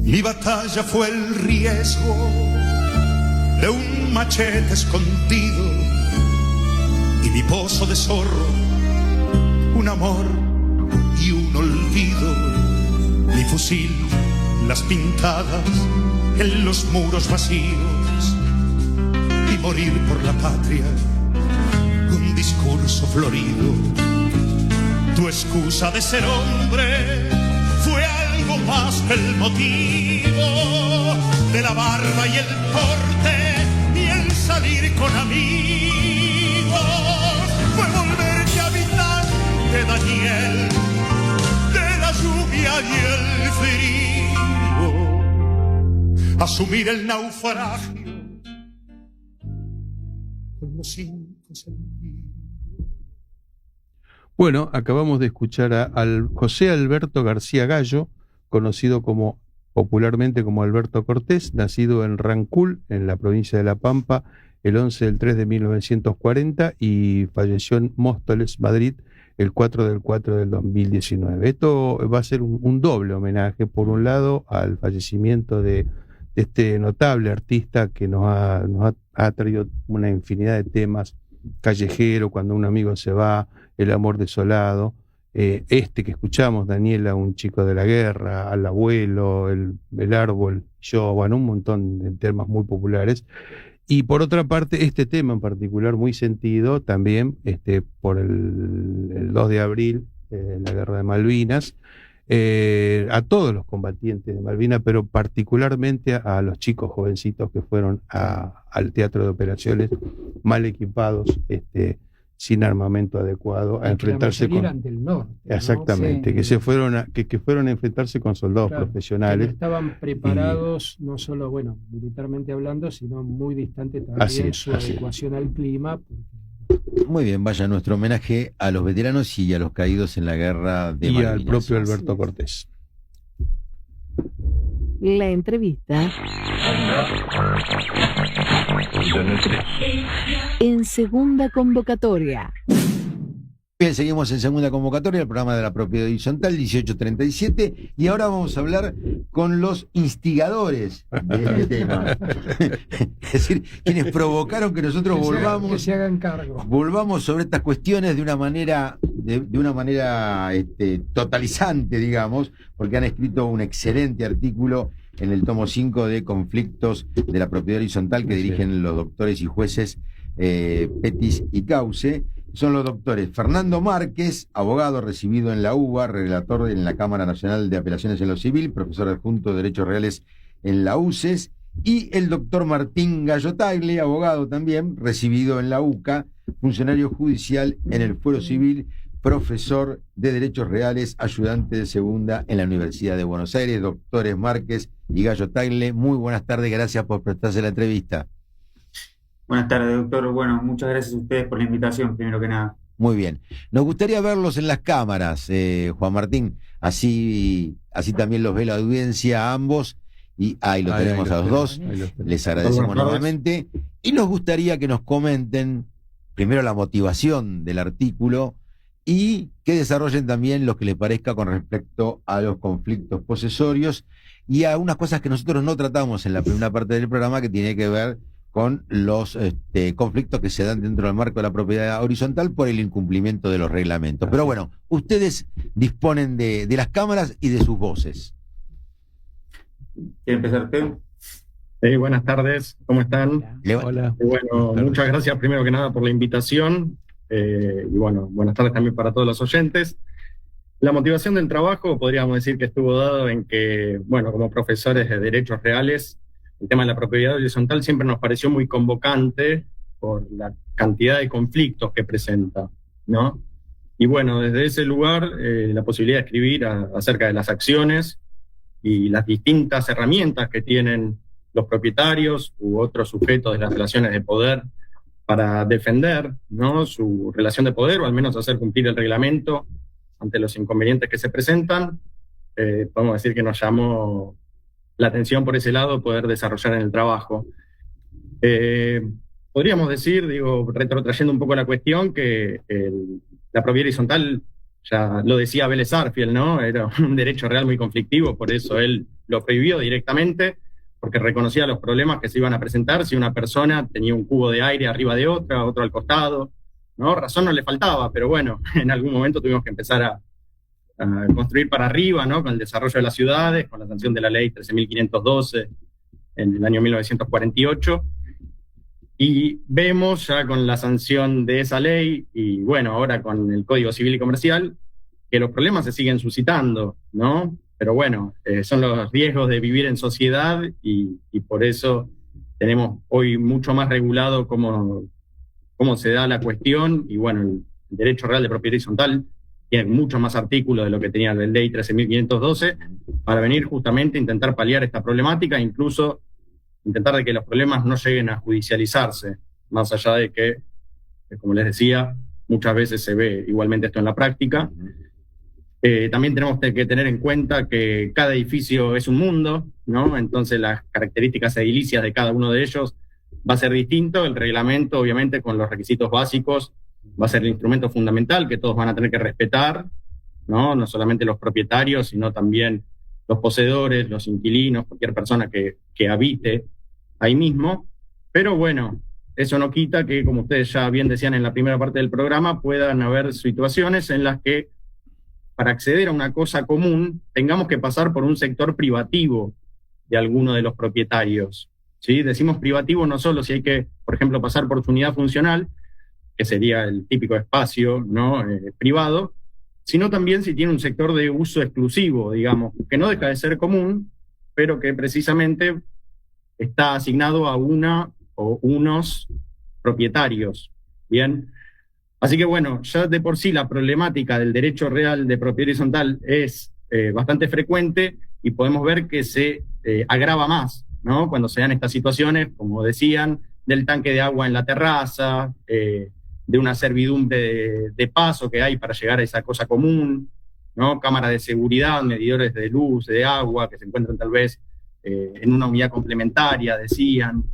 Mi batalla fue el riesgo de un machete escondido y mi pozo de zorro, un amor y un olvido. Mi fusil, las pintadas en los muros vacíos y morir por la patria, un discurso florido. Tu excusa de ser hombre fue algo más que el motivo de la barba y el porte y el salir con amigos. Fue volverte habitante, Daniel, de la lluvia y el frío. Asumir el naufragio con los 5 sentidos. Bueno, acabamos de escuchar al José Alberto García Gallo, conocido popularmente como Alberto Cortés, nacido en Rancul, en la provincia de La Pampa, el 11/3/1940 y falleció en Móstoles, Madrid, el 4/4/2019. Esto va a ser un doble homenaje, por un lado, al fallecimiento de este notable artista que nos ha traído una infinidad de temas: Callejero, Cuando un amigo se va, El amor desolado, que escuchamos, Daniela, un chico de la guerra, Al abuelo, el árbol, yo, bueno, un montón de temas muy populares. Y por otra parte, este tema en particular muy sentido también por el 2 de abril, la guerra de Malvinas, a todos los combatientes de Malvinas, pero particularmente a los chicos jovencitos que fueron al teatro de operaciones mal equipados, sin armamento adecuado, a enfrentarse con... Eran del norte, ¿no? Exactamente, Sí. que se fueron que fueron a enfrentarse con soldados Claro, profesionales. que no estaban preparados, no solo, militarmente hablando, sino muy distante también Así es, su así es. adecuación al clima, porque Muy bien, vaya nuestro homenaje a los veteranos y a los caídos en la guerra de Y Malvinas. al propio Alberto Cortés. La entrevista en segunda convocatoria. Bien, seguimos en segunda convocatoria, el programa de la propiedad horizontal 1837, y ahora vamos a hablar con los instigadores de este tema. Es decir, quienes provocaron que nosotros que se hagan cargo. volvamos sobre estas cuestiones de una manera totalizante, digamos, porque han escrito un excelente artículo en el tomo 5 de Conflictos de la Propiedad Horizontal que dirigen los doctores y jueces Petis y Cauce. Son los doctores Fernando Márquez, abogado recibido en la UBA, relator en la Cámara Nacional de Apelaciones en lo Civil, profesor adjunto de Derechos Reales en la UCES, y el doctor Martín Gallo Tagle, abogado también, recibido en la UCA, funcionario judicial en el Fuero Civil, profesor de Derechos Reales, ayudante de segunda en la Universidad de Buenos Aires. Doctores Márquez y Gallo Tagle, muy buenas tardes, gracias por prestarse la entrevista. Buenas tardes, doctor. Bueno, muchas gracias a ustedes por la invitación, primero que nada. Muy bien. Nos gustaría verlos en las cámaras, Juan Martín, así también los ve la audiencia a ambos, y ahí lo tenemos a los dos. Les agradecemos nuevamente, y nos gustaría que nos comenten primero la motivación del artículo y que desarrollen también lo que les parezca con respecto a los conflictos posesorios y a unas cosas que nosotros no tratamos en la primera parte del programa, que tiene que ver con los conflictos que se dan dentro del marco de la propiedad horizontal por el incumplimiento de los reglamentos. Pero bueno, ustedes disponen de las cámaras y de sus voces. ¿Quiere empezar usted? Buenas tardes, ¿cómo están? Hola. Bueno, muchas gracias primero que nada por la invitación, y bueno, buenas tardes también para todos los oyentes. La motivación del trabajo podríamos decir que estuvo dado en que, bueno, como profesores de derechos reales, el tema de la propiedad horizontal siempre nos pareció muy convocante por la cantidad de conflictos que presenta, ¿no? Y bueno, desde ese lugar, la posibilidad de escribir acerca de las acciones y las distintas herramientas que tienen los propietarios u otros sujetos de las relaciones de poder para defender, ¿no?, su relación de poder, o al menos hacer cumplir el reglamento ante los inconvenientes que se presentan, podemos decir que nos llamó la atención por ese lado poder desarrollar en el trabajo. Podríamos decir, retrotrayendo un poco la cuestión, que la propiedad horizontal, ya lo decía Vélez Sarsfield, ¿no?, era un derecho real muy conflictivo, por eso él lo prohibió directamente, porque reconocía los problemas que se iban a presentar si una persona tenía un cubo de aire arriba de otra, otro al costado, ¿no? Razón no le faltaba, pero bueno, en algún momento tuvimos que empezar a construir para arriba, ¿no?, con el desarrollo de las ciudades, con la sanción de la ley 13.512 en el año 1948, y vemos ya con la sanción de esa ley, y bueno, ahora con el Código Civil y Comercial, que los problemas se siguen suscitando, ¿no? Pero bueno, son los riesgos de vivir en sociedad, y por eso tenemos hoy mucho más regulado cómo se da la cuestión, y bueno, el derecho real de propiedad horizontal tiene muchos más artículos de lo que tenía la ley 13.512, para venir justamente a intentar paliar esta problemática, incluso intentar de que los problemas no lleguen a judicializarse, más allá de que, como les decía, muchas veces se ve igualmente esto en la práctica. También tenemos que tener en cuenta que cada edificio es un mundo, ¿no? Entonces las características edilicias de cada uno de ellos va a ser distinto. El reglamento, obviamente, con los requisitos básicos, va a ser el instrumento fundamental que todos van a tener que respetar, ¿no? No solamente los propietarios, sino también los poseedores, los inquilinos, cualquier persona que habite ahí mismo. Pero bueno, eso no quita que, como ustedes ya bien decían en la primera parte del programa, puedan haber situaciones en las que para acceder a una cosa común tengamos que pasar por un sector privativo de alguno de los propietarios, ¿sí? Decimos privativo no solo si hay que, por ejemplo, pasar por su unidad funcional, que sería el típico espacio, ¿no?, privado, sino también si tiene un sector de uso exclusivo, digamos, que no deja de ser común, pero que precisamente está asignado a una o unos propietarios, ¿bien? Así que bueno, ya de por sí la problemática del derecho real de propiedad horizontal es bastante frecuente, y podemos ver que se agrava más, ¿no?, cuando se dan estas situaciones, como decían, del tanque de agua en la terraza, de una servidumbre de paso que hay para llegar a esa cosa común, ¿no? Cámaras de seguridad, medidores de luz, de agua, que se encuentran tal vez en una unidad complementaria, decían.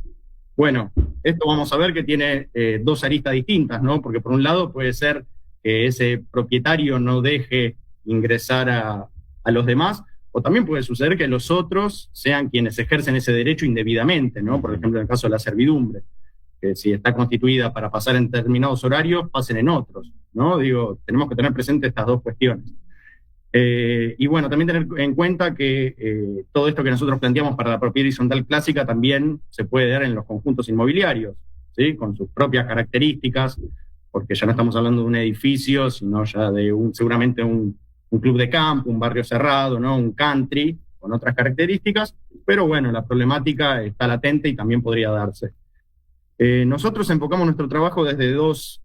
Bueno, esto vamos a ver que tiene dos aristas distintas, ¿no? Porque por un lado puede ser que ese propietario no deje ingresar a los demás, o también puede suceder que los otros sean quienes ejercen ese derecho indebidamente, ¿no? Por ejemplo, en el caso de la servidumbre, que si está constituida para pasar en determinados horarios, pasen en otros, ¿no? Digo, tenemos que tener presente estas dos cuestiones. Y bueno, también tener en cuenta que todo esto que nosotros planteamos para la propiedad horizontal clásica también se puede dar en los conjuntos inmobiliarios, ¿sí? Con sus propias características, porque ya no estamos hablando de un edificio, sino ya de seguramente un club de campo, un barrio cerrado, ¿no? Un country, con otras características, pero bueno, la problemática está latente y también podría darse. Nosotros enfocamos nuestro trabajo desde dos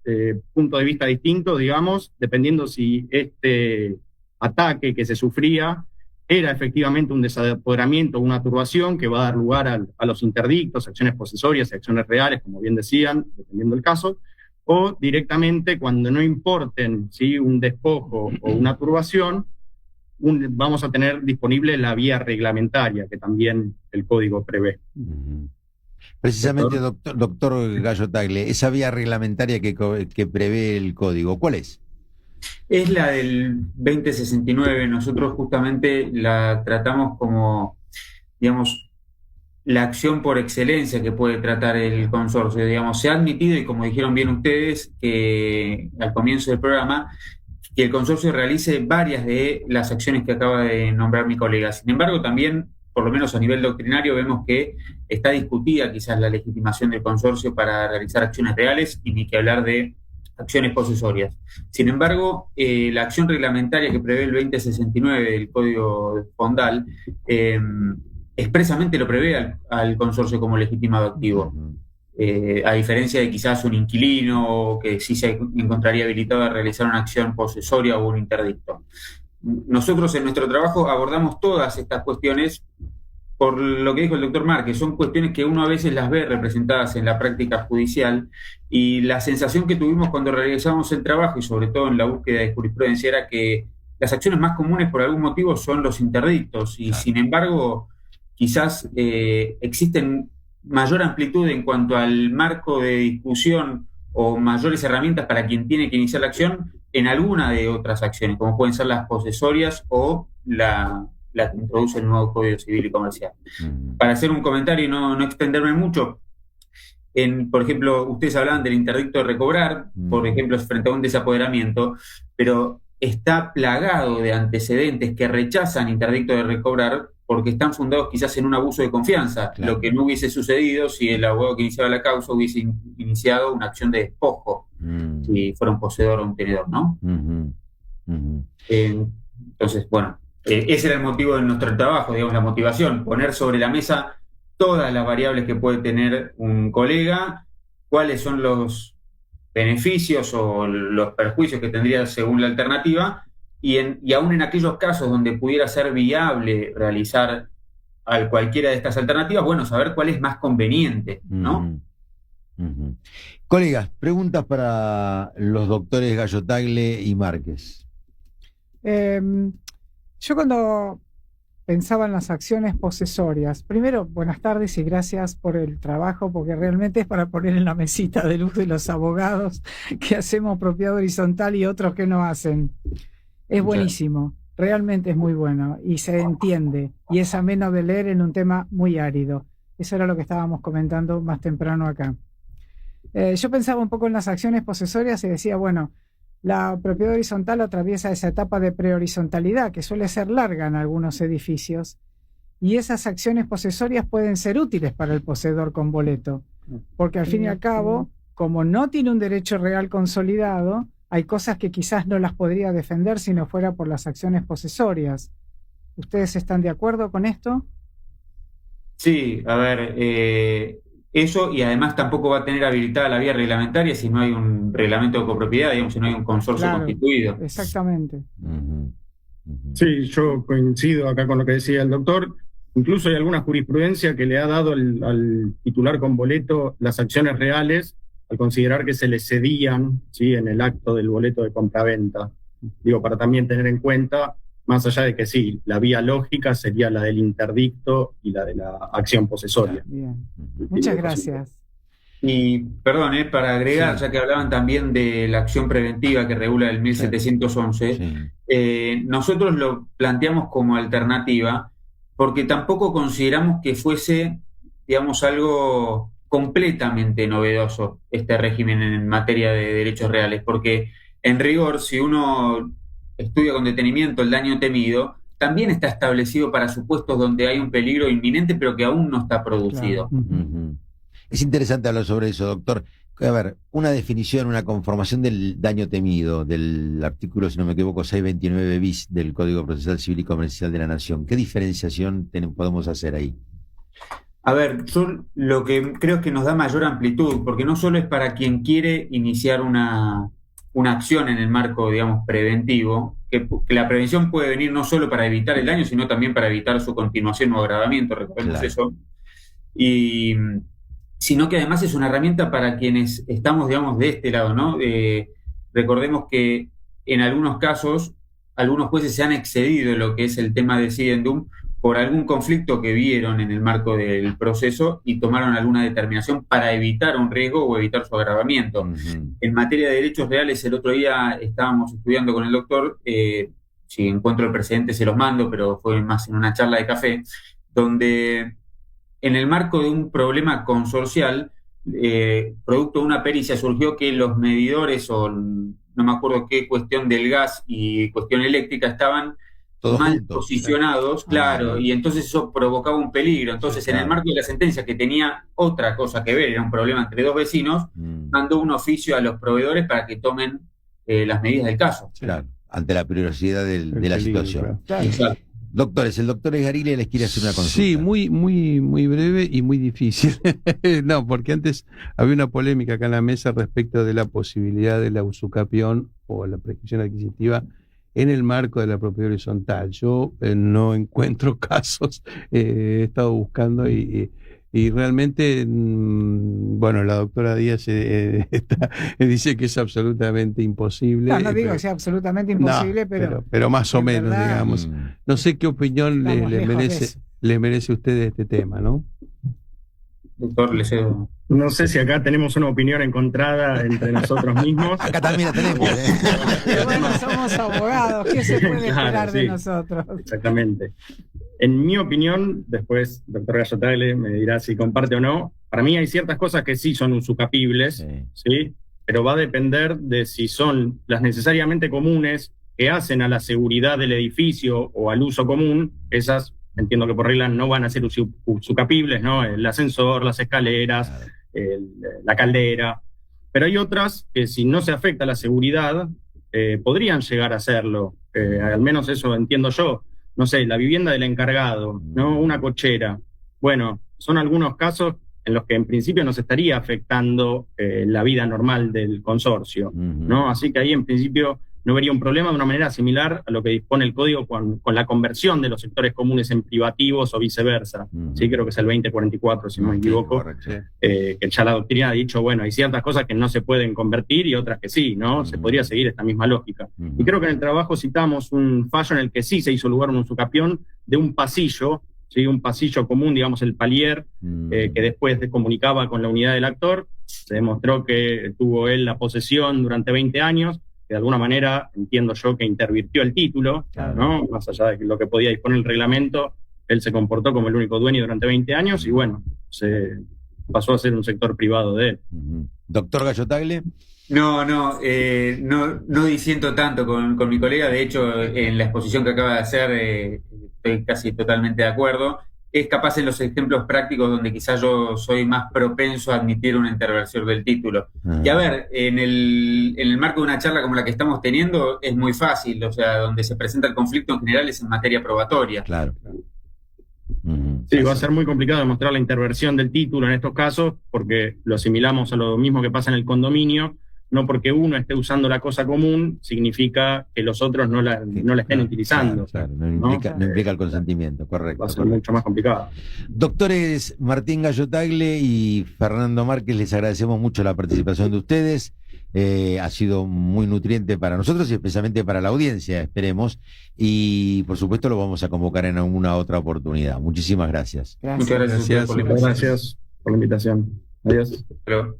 puntos de vista distintos, digamos, dependiendo si este ataque que se sufría era efectivamente un desapoderamiento, una turbación que va a dar lugar a los interdictos, acciones posesorias y acciones reales, como bien decían, dependiendo del caso, o directamente cuando no importen, ¿sí?, un despojo o una turbación, vamos a tener disponible la vía reglamentaria que también el código prevé. Precisamente, doctor Gallo Tagle, esa vía reglamentaria que prevé el código, ¿cuál es? Es la del 2069. Nosotros justamente la tratamos como, digamos, la acción por excelencia que puede tratar el consorcio. Digamos, se ha admitido, y como dijeron bien ustedes, que al comienzo del programa, que el consorcio realice varias de las acciones que acaba de nombrar mi colega. Sin embargo, también, por lo menos a nivel doctrinario, vemos que está discutida quizás la legitimación del consorcio para realizar acciones reales, y ni que hablar de acciones posesorias. Sin embargo, la acción reglamentaria que prevé el 2069 del Código Fondal expresamente lo prevé al consorcio como legitimado activo. A diferencia de quizás un inquilino que sí se encontraría habilitado a realizar una acción posesoria o un interdicto. Nosotros en nuestro trabajo abordamos todas estas cuestiones por lo que dijo el doctor Márquez. Son cuestiones que uno a veces las ve representadas en la práctica judicial, y la sensación que tuvimos cuando realizamos el trabajo, y sobre todo en la búsqueda de jurisprudencia, era que las acciones más comunes por algún motivo son los interdictos, y sin embargo quizás existen mayor amplitud en cuanto al marco de discusión o mayores herramientas para quien tiene que iniciar la acción en alguna de otras acciones, como pueden ser las posesorias o la que introduce el nuevo Código Civil y Comercial. Para hacer un comentario y no extenderme mucho, por ejemplo, ustedes hablaban del interdicto de recobrar, por ejemplo, frente a un desapoderamiento, pero está plagado de antecedentes que rechazan interdicto de recobrar porque están fundados quizás en un abuso de confianza, claro, lo que no hubiese sucedido si el abogado que iniciaba la causa hubiese iniciado una acción de despojo, si fuera un poseedor o un tenedor, ¿no? Entonces, bueno, ese era el motivo de nuestro trabajo, digamos, la motivación, poner sobre la mesa todas las variables que puede tener un colega, cuáles son los beneficios o los perjuicios que tendría según la alternativa, y aún en aquellos casos donde pudiera ser viable realizar cualquiera de estas alternativas, bueno, saber cuál es más conveniente, ¿no? Colegas, preguntas para los doctores Gallo Tagle y Márquez. Yo cuando pensaba en las acciones posesorias, primero, buenas tardes y gracias por el trabajo, porque realmente es para poner en la mesita de luz de los abogados que hacemos propiedad horizontal y otros que no hacen. Es buenísimo, realmente es muy bueno y se entiende y es ameno de leer en un tema muy árido. Eso era lo que estábamos comentando más temprano acá. Yo pensaba un poco en las acciones posesorias y decía, bueno, la propiedad horizontal atraviesa esa etapa de prehorizontalidad que suele ser larga en algunos edificios, y esas acciones posesorias pueden ser útiles para el poseedor con boleto, porque al fin y al cabo, como no tiene un derecho real consolidado, hay cosas que quizás no las podría defender si no fuera por las acciones posesorias. ¿Ustedes están de acuerdo con esto? Sí, a ver, eso, y además tampoco va a tener habilitada la vía reglamentaria si no hay un reglamento de copropiedad, digamos, si no hay un consorcio constituido. Exactamente. Sí, yo coincido acá con lo que decía el doctor. Incluso hay alguna jurisprudencia que le ha dado al titular con boleto las acciones reales al considerar que se le cedían, ¿sí?, en el acto del boleto de compraventa. Digo, para también tener en cuenta, más allá de que sí, la vía lógica sería la del interdicto y la de la acción posesoria. Bien. Muchas gracias. Y perdón, para agregar, Sí. ya que hablaban también de la acción preventiva que regula el 1711, nosotros lo planteamos como alternativa porque tampoco consideramos que fuese, digamos, algo completamente novedoso este régimen en materia de derechos reales, porque en rigor, si uno estudia con detenimiento el daño temido, también está establecido para supuestos donde hay un peligro inminente pero que aún no está producido. Ujú. Es interesante hablar sobre eso, doctor. A ver, una definición, una conformación del daño temido del artículo, si no me equivoco, 629 bis del Código Procesal Civil y Comercial de la Nación. ¿Qué diferenciación podemos hacer ahí? A ver, yo lo que creo es que nos da mayor amplitud, porque no solo es para quien quiere iniciar una acción en el marco, digamos, preventivo, que la prevención puede venir no solo para evitar el daño, sino también para evitar su continuación o agravamiento, recordemos Claro. eso, sino que además es una herramienta para quienes estamos, digamos, de este lado, ¿no? Recordemos que en algunos casos, algunos jueces se han excedido en lo que es el tema de Decidendum por algún conflicto que vieron en el marco del proceso y tomaron alguna determinación para evitar un riesgo o evitar su agravamiento. Ujú. En materia de derechos reales, el otro día estábamos estudiando con el doctor, si encuentro el precedente se los mando, pero fue más en una charla de café, donde en el marco de un problema consorcial, producto de una pericia, surgió que los medidores, o no me acuerdo qué cuestión del gas y cuestión eléctrica, estaban Todos mal juntos. posicionados, claro, y entonces eso provocaba un peligro. Entonces, Sí, en el claro. marco de la sentencia, que tenía otra cosa que ver, era un problema entre dos vecinos, mandó un oficio a los proveedores para que tomen las medidas del caso. Claro, ante la peligrosidad de la peligro, situación. Claro. Exacto. Doctores, el doctor Esgarili les quiere hacer una consulta. Sí, muy breve y muy difícil. No, porque antes había una polémica acá en la mesa respecto de la posibilidad de la usucapión o la prescripción adquisitiva en el marco de la propiedad horizontal. Yo no encuentro casos, he estado buscando y realmente, bueno, la doctora Díaz dice que es absolutamente imposible. No digo pero- que sea absolutamente imposible, no, pero más o en menos, verdad, digamos. No sé qué opinión estamos le lejos de merece, eso. le merece a usted este tema, ¿no? Doctor, le cedo. No sé si acá tenemos una opinión encontrada entre nosotros mismos. Acá también la tenemos, ¿eh? pero bueno, somos abogados, ¿qué se puede Claro, esperar de sí. nosotros? Exactamente. En mi opinión, después el doctor Gallo-Tagle me dirá si comparte o no, para mí hay ciertas cosas que sí son usucapibles, Sí. ¿sí? Pero va a depender de si son las necesariamente comunes que hacen a la seguridad del edificio o al uso común. Esas, entiendo que por regla no van a ser usucapibles, ¿no? El ascensor, las escaleras, la caldera. Pero hay otras que si no se afecta a la seguridad, podrían llegar a hacerlo. Al menos eso entiendo yo. No sé, la vivienda del encargado, ¿no? Una cochera. Bueno, son algunos casos en los que en principio no se estaría afectando la vida normal del consorcio, ¿no? Así que ahí en principio no vería un problema de una manera similar a lo que dispone el código con la conversión de los sectores comunes en privativos o viceversa. Sí, creo que es el 2044, si no me equivoco. Correcto. Que ya la doctrina ha dicho, bueno, hay ciertas cosas que no se pueden convertir y otras que sí, ¿no? Se podría seguir esta misma lógica. Y creo que en el trabajo citamos un fallo en el que sí se hizo lugar un usucapión de un pasillo, ¿sí? Un pasillo común, digamos el palier, que después comunicaba con la unidad del actor. Se demostró que tuvo él la posesión durante 20 años, que de alguna manera entiendo yo que intervirtió el título, ¿no? Más allá de lo que podía disponer el reglamento, él se comportó como el único dueño durante 20 años y bueno, se pasó a ser un sector privado de él. Doctor Gallo-Tagle. No disiento tanto con mi colega. De hecho, en la exposición que acaba de hacer estoy casi totalmente de acuerdo. Es capaz en los ejemplos prácticos donde quizás yo soy más propenso a admitir una interversión del título. Y a ver, en el marco de una charla como la que estamos teniendo es muy fácil, o sea, donde se presenta el conflicto en general es en materia probatoria. Claro. Sí, va a ser muy complicado demostrar la interversión del título en estos casos porque lo asimilamos a lo mismo que pasa en el condominio, no porque uno esté usando la cosa común, significa que los otros no la estén utilizando. Claro, no implica el consentimiento, correcto. Va a ser mucho más complicado. Doctores Martín Gallo Tagle y Fernando Márquez, les agradecemos mucho la participación de ustedes. Ha sido muy nutriente para nosotros y especialmente para la audiencia, esperemos. Y por supuesto lo vamos a convocar en alguna otra oportunidad. Muchísimas gracias. Muchas gracias. Gracias por la invitación. Adiós. Hello.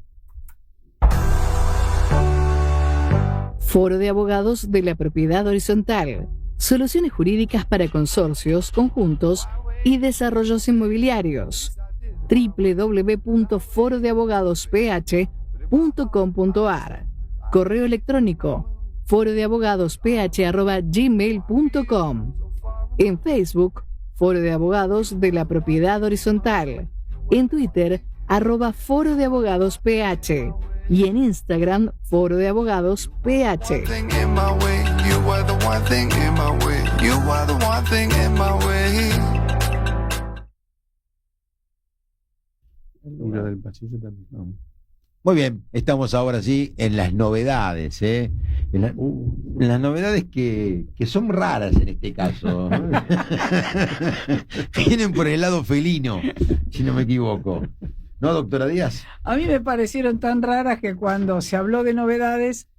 Foro de Abogados de la Propiedad Horizontal. Soluciones jurídicas para consorcios, conjuntos y desarrollos inmobiliarios. www.forodeabogadosph.com.ar. Correo electrónico forodeabogadosph@gmail.com. En Facebook, Foro de Abogados de la Propiedad Horizontal. En Twitter, @Foro de Abogados PH. Y en Instagram, Foro de Abogados PH. Thing in my way, you are the one thing in my way. You are the one thing in my way. Y lo del pasillo también. No. Muy bien, estamos ahora sí en las novedades, en las novedades que son raras en este caso. Vienen por el lado felino, si no me equivoco. ¿No, doctora Díaz? A mí me parecieron tan raras que cuando se habló de novedades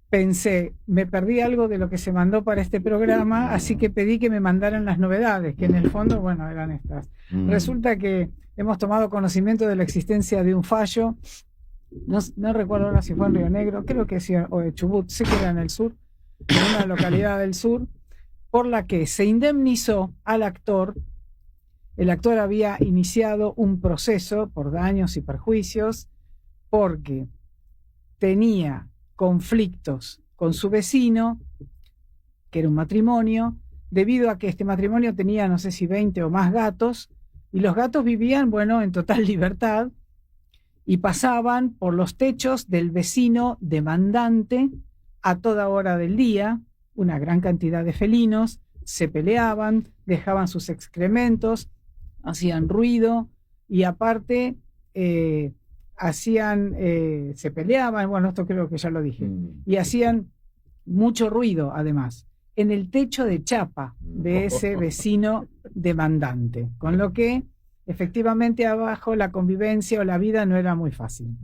pensé, me perdí algo de lo que se mandó para este programa, así que pedí que me mandaran las novedades, que en el fondo, bueno, eran estas. Resulta que hemos tomado conocimiento de la existencia de un fallo, no recuerdo ahora si fue en Río Negro, creo que sí, o de Chubut, sé que era en el sur, en una localidad del sur, por la que se indemnizó al actor. El actor había iniciado un proceso por daños y perjuicios porque tenía conflictos con su vecino, que era un matrimonio, debido a que este matrimonio tenía, no sé si 20 o más gatos, y los gatos vivían, bueno, en total libertad, y pasaban por los techos del vecino demandante a toda hora del día, una gran cantidad de felinos, se peleaban, dejaban sus excrementos, hacían ruido y aparte se peleaban, bueno, esto creo que ya lo dije, y hacían mucho ruido además, en el techo de chapa de ese vecino demandante, con lo que efectivamente abajo la convivencia o la vida no era muy fácil.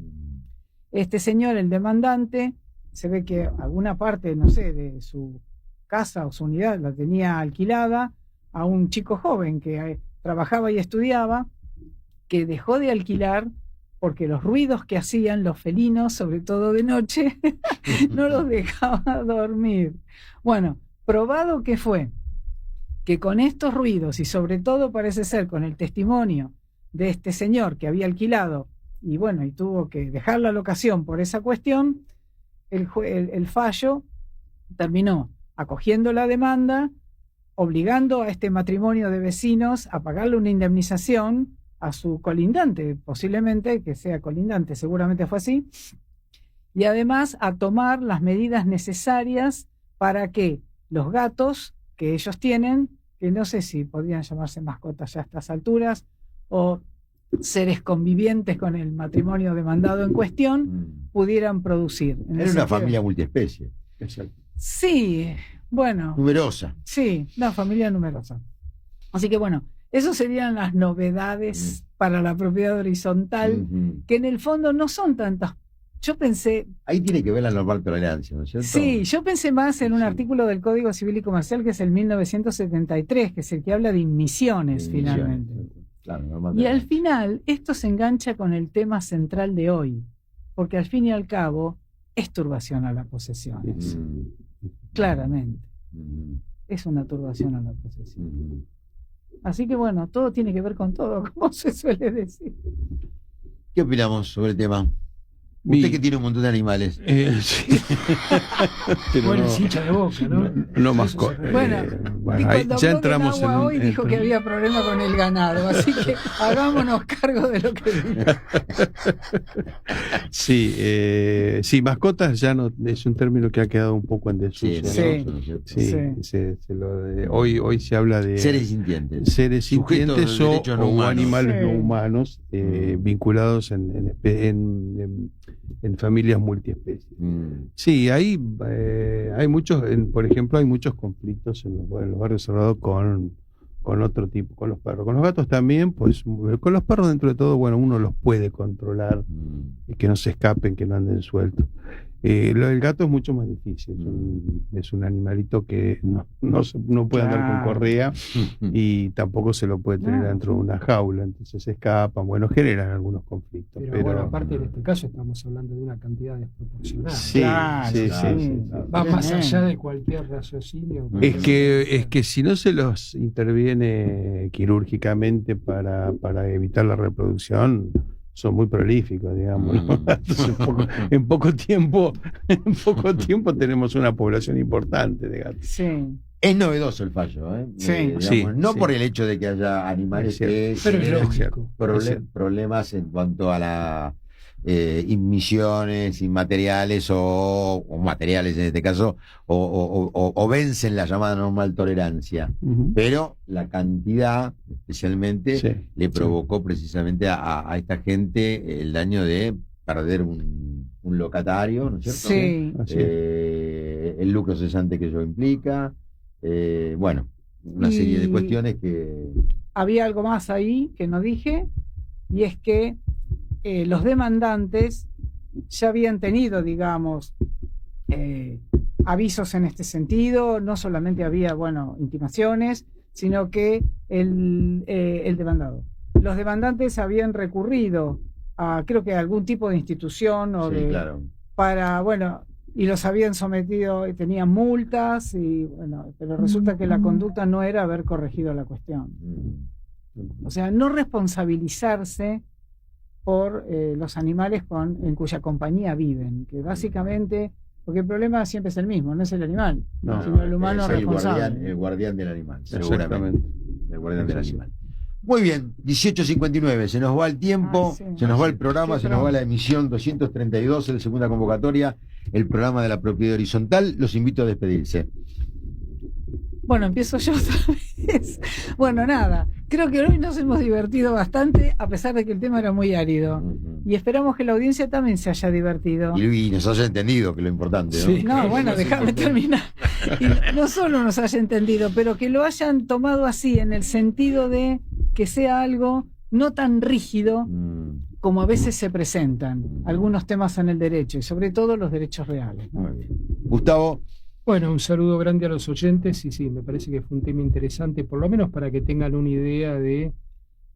Este señor, el demandante, se ve que alguna parte, no sé, de su casa o su unidad la tenía alquilada a un chico joven que trabajaba y estudiaba, que dejó de alquilar porque los ruidos que hacían los felinos, sobre todo de noche, no los dejaba dormir. Bueno, probado que fue que con estos ruidos y sobre todo parece ser con el testimonio de este señor que había alquilado y bueno, y tuvo que dejar la locación por esa cuestión, el fallo terminó acogiendo la demanda, obligando a este matrimonio de vecinos a pagarle una indemnización a su colindante, posiblemente que sea colindante, seguramente fue así, y además a tomar las medidas necesarias para que los gatos que ellos tienen, que no sé si podrían llamarse mascotas ya a estas alturas, o seres convivientes con el matrimonio demandado en cuestión, pudieran producir. Era una familia multiespecie. Sí, bueno. Numerosa. Sí, una familia numerosa. Así que bueno, esas serían las novedades para la propiedad horizontal, que en el fondo no son tantas. Yo pensé... Ahí tiene que ver la normal tolerancia, ¿no es cierto? Sí, yo pensé más en un artículo del Código Civil y Comercial que es el 1973, que es el que habla de inmisiones, finalmente. Claro, y al final, esto se engancha con el tema central de hoy, porque al fin y al cabo es turbación a las posesiones. Claramente. Es una turbación a la posesión. Así que bueno, todo tiene que ver con todo, como se suele decir. ¿Qué opinamos sobre el tema? Usted que tiene un montón de animales. Sí. Bueno, es hincha de Boca, ¿no? No mascota. Bueno, y ahí cuando ya habló entramos del agua en hoy dijo que había problema con el ganado, así que hagámonos cargo de lo que dijo. Sí, mascotas ya no es un término que ha quedado un poco en desuso. Hoy se habla de seres sintientes. Seres sintientes o no animales no humanos vinculados en en familias multiespecies. Sí, hay muchos, por ejemplo, hay muchos conflictos en los barrios cerrados con otro tipo, con los perros. Con los gatos también, pues con los perros dentro de todo, bueno, uno los puede controlar, que no se escapen, que no anden sueltos. Lo del gato es mucho más difícil. Es un animalito que no puede andar con correa y tampoco se lo puede tener dentro de una jaula, entonces se escapan, bueno, generan algunos conflictos. Pero bueno, aparte en este caso estamos hablando de una cantidad desproporcionada. Sí, sí. Va más allá de cualquier raciocinio. Es que si no se los interviene quirúrgicamente para evitar la reproducción, son muy prolíficos, digamos, ¿no? Entonces, en poco tiempo tenemos una población importante de gatos. Sí. Es novedoso el fallo, ¿eh? Digamos, no por el hecho de que haya animales que pero es lógico. Problemas en cuanto a la inmisiones inmateriales o materiales en este caso, o vencen la llamada normal tolerancia. Pero la cantidad, especialmente, le provocó precisamente a esta gente el daño de perder un locatario, ¿no es cierto? Sí. El lucro cesante que ello implica. Bueno, una serie de cuestiones que... Había algo más ahí que no dije, y es que los demandantes ya habían tenido, digamos, avisos en este sentido. No solamente había, intimaciones, sino que el demandado. Los demandantes habían recurrido a, creo que a algún tipo de institución y los habían sometido, tenían multas, pero resulta que la conducta no era haber corregido la cuestión. O sea, no responsabilizarse por los animales en cuya compañía viven, que básicamente, porque el problema siempre es el mismo, no es el animal, sino el humano responsable. El guardián del animal, seguramente. El guardián del animal. Muy bien, 18:59, se nos va el tiempo, se nos va el programa, se nos va la emisión 232, la segunda convocatoria, el programa de la propiedad horizontal. Los invito a despedirse. Bueno, empiezo yo otra vez. Bueno, nada, creo que hoy nos hemos divertido bastante, a pesar de que el tema era muy árido. Y esperamos que la audiencia también se haya divertido. Y nos haya entendido, que es lo importante, ¿no? Sí. No, bueno, déjame terminar. Y no solo nos haya entendido, pero que lo hayan tomado así, en el sentido de que sea algo no tan rígido como a veces se presentan algunos temas en el derecho, y sobre todo los derechos reales, ¿no? Muy bien. Gustavo. Bueno, un saludo grande a los oyentes, y sí, me parece que fue un tema interesante, por lo menos para que tengan una idea de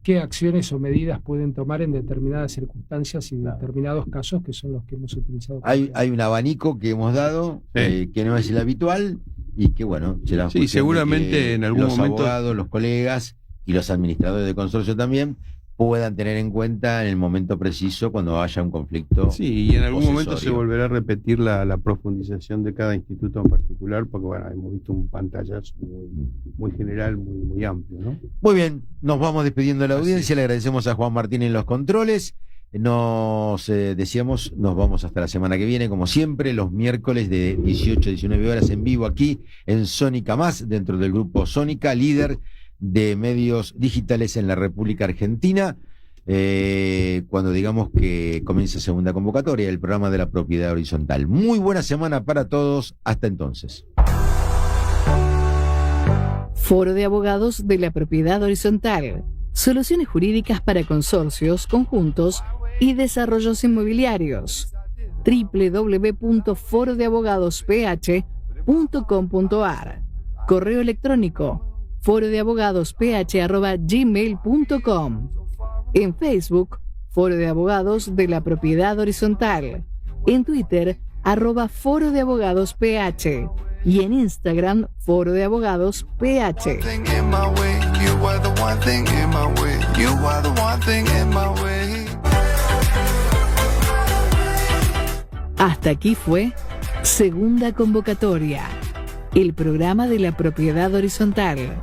qué acciones o medidas pueden tomar en determinadas circunstancias y determinados casos, que son los que hemos utilizado. Hay un abanico que hemos dado, que no es el habitual, y que será seguramente en algún los momento abogados, los colegas y los administradores de consorcio también puedan tener en cuenta en el momento preciso cuando haya un conflicto. Sí, y en algún momento se volverá a repetir la profundización de cada instituto en particular, porque hemos visto un pantallazo muy general, muy amplio, ¿no? Muy bien, nos vamos despidiendo de la audiencia, le agradecemos a Juan Martín en los controles. Nos vamos hasta la semana que viene, como siempre, los miércoles de 18 a 19 horas en vivo aquí en Sónica Más, dentro del grupo Sónica, líder de medios digitales en la República Argentina, cuando digamos que comienza segunda convocatoria, el programa de la propiedad horizontal. Muy buena semana para todos, hasta entonces. Foro de Abogados de la Propiedad Horizontal. Soluciones jurídicas para consorcios, conjuntos y desarrollos inmobiliarios. www.forodeabogadosph.com.ar. Correo electrónico forodeabogadosph@gmail.com. En Facebook, Foro de Abogados de la Propiedad Horizontal. En Twitter, @forodeabogadosph. Y en Instagram, Foro de Abogados PH. Hasta aquí fue Segunda Convocatoria, el programa de la propiedad horizontal.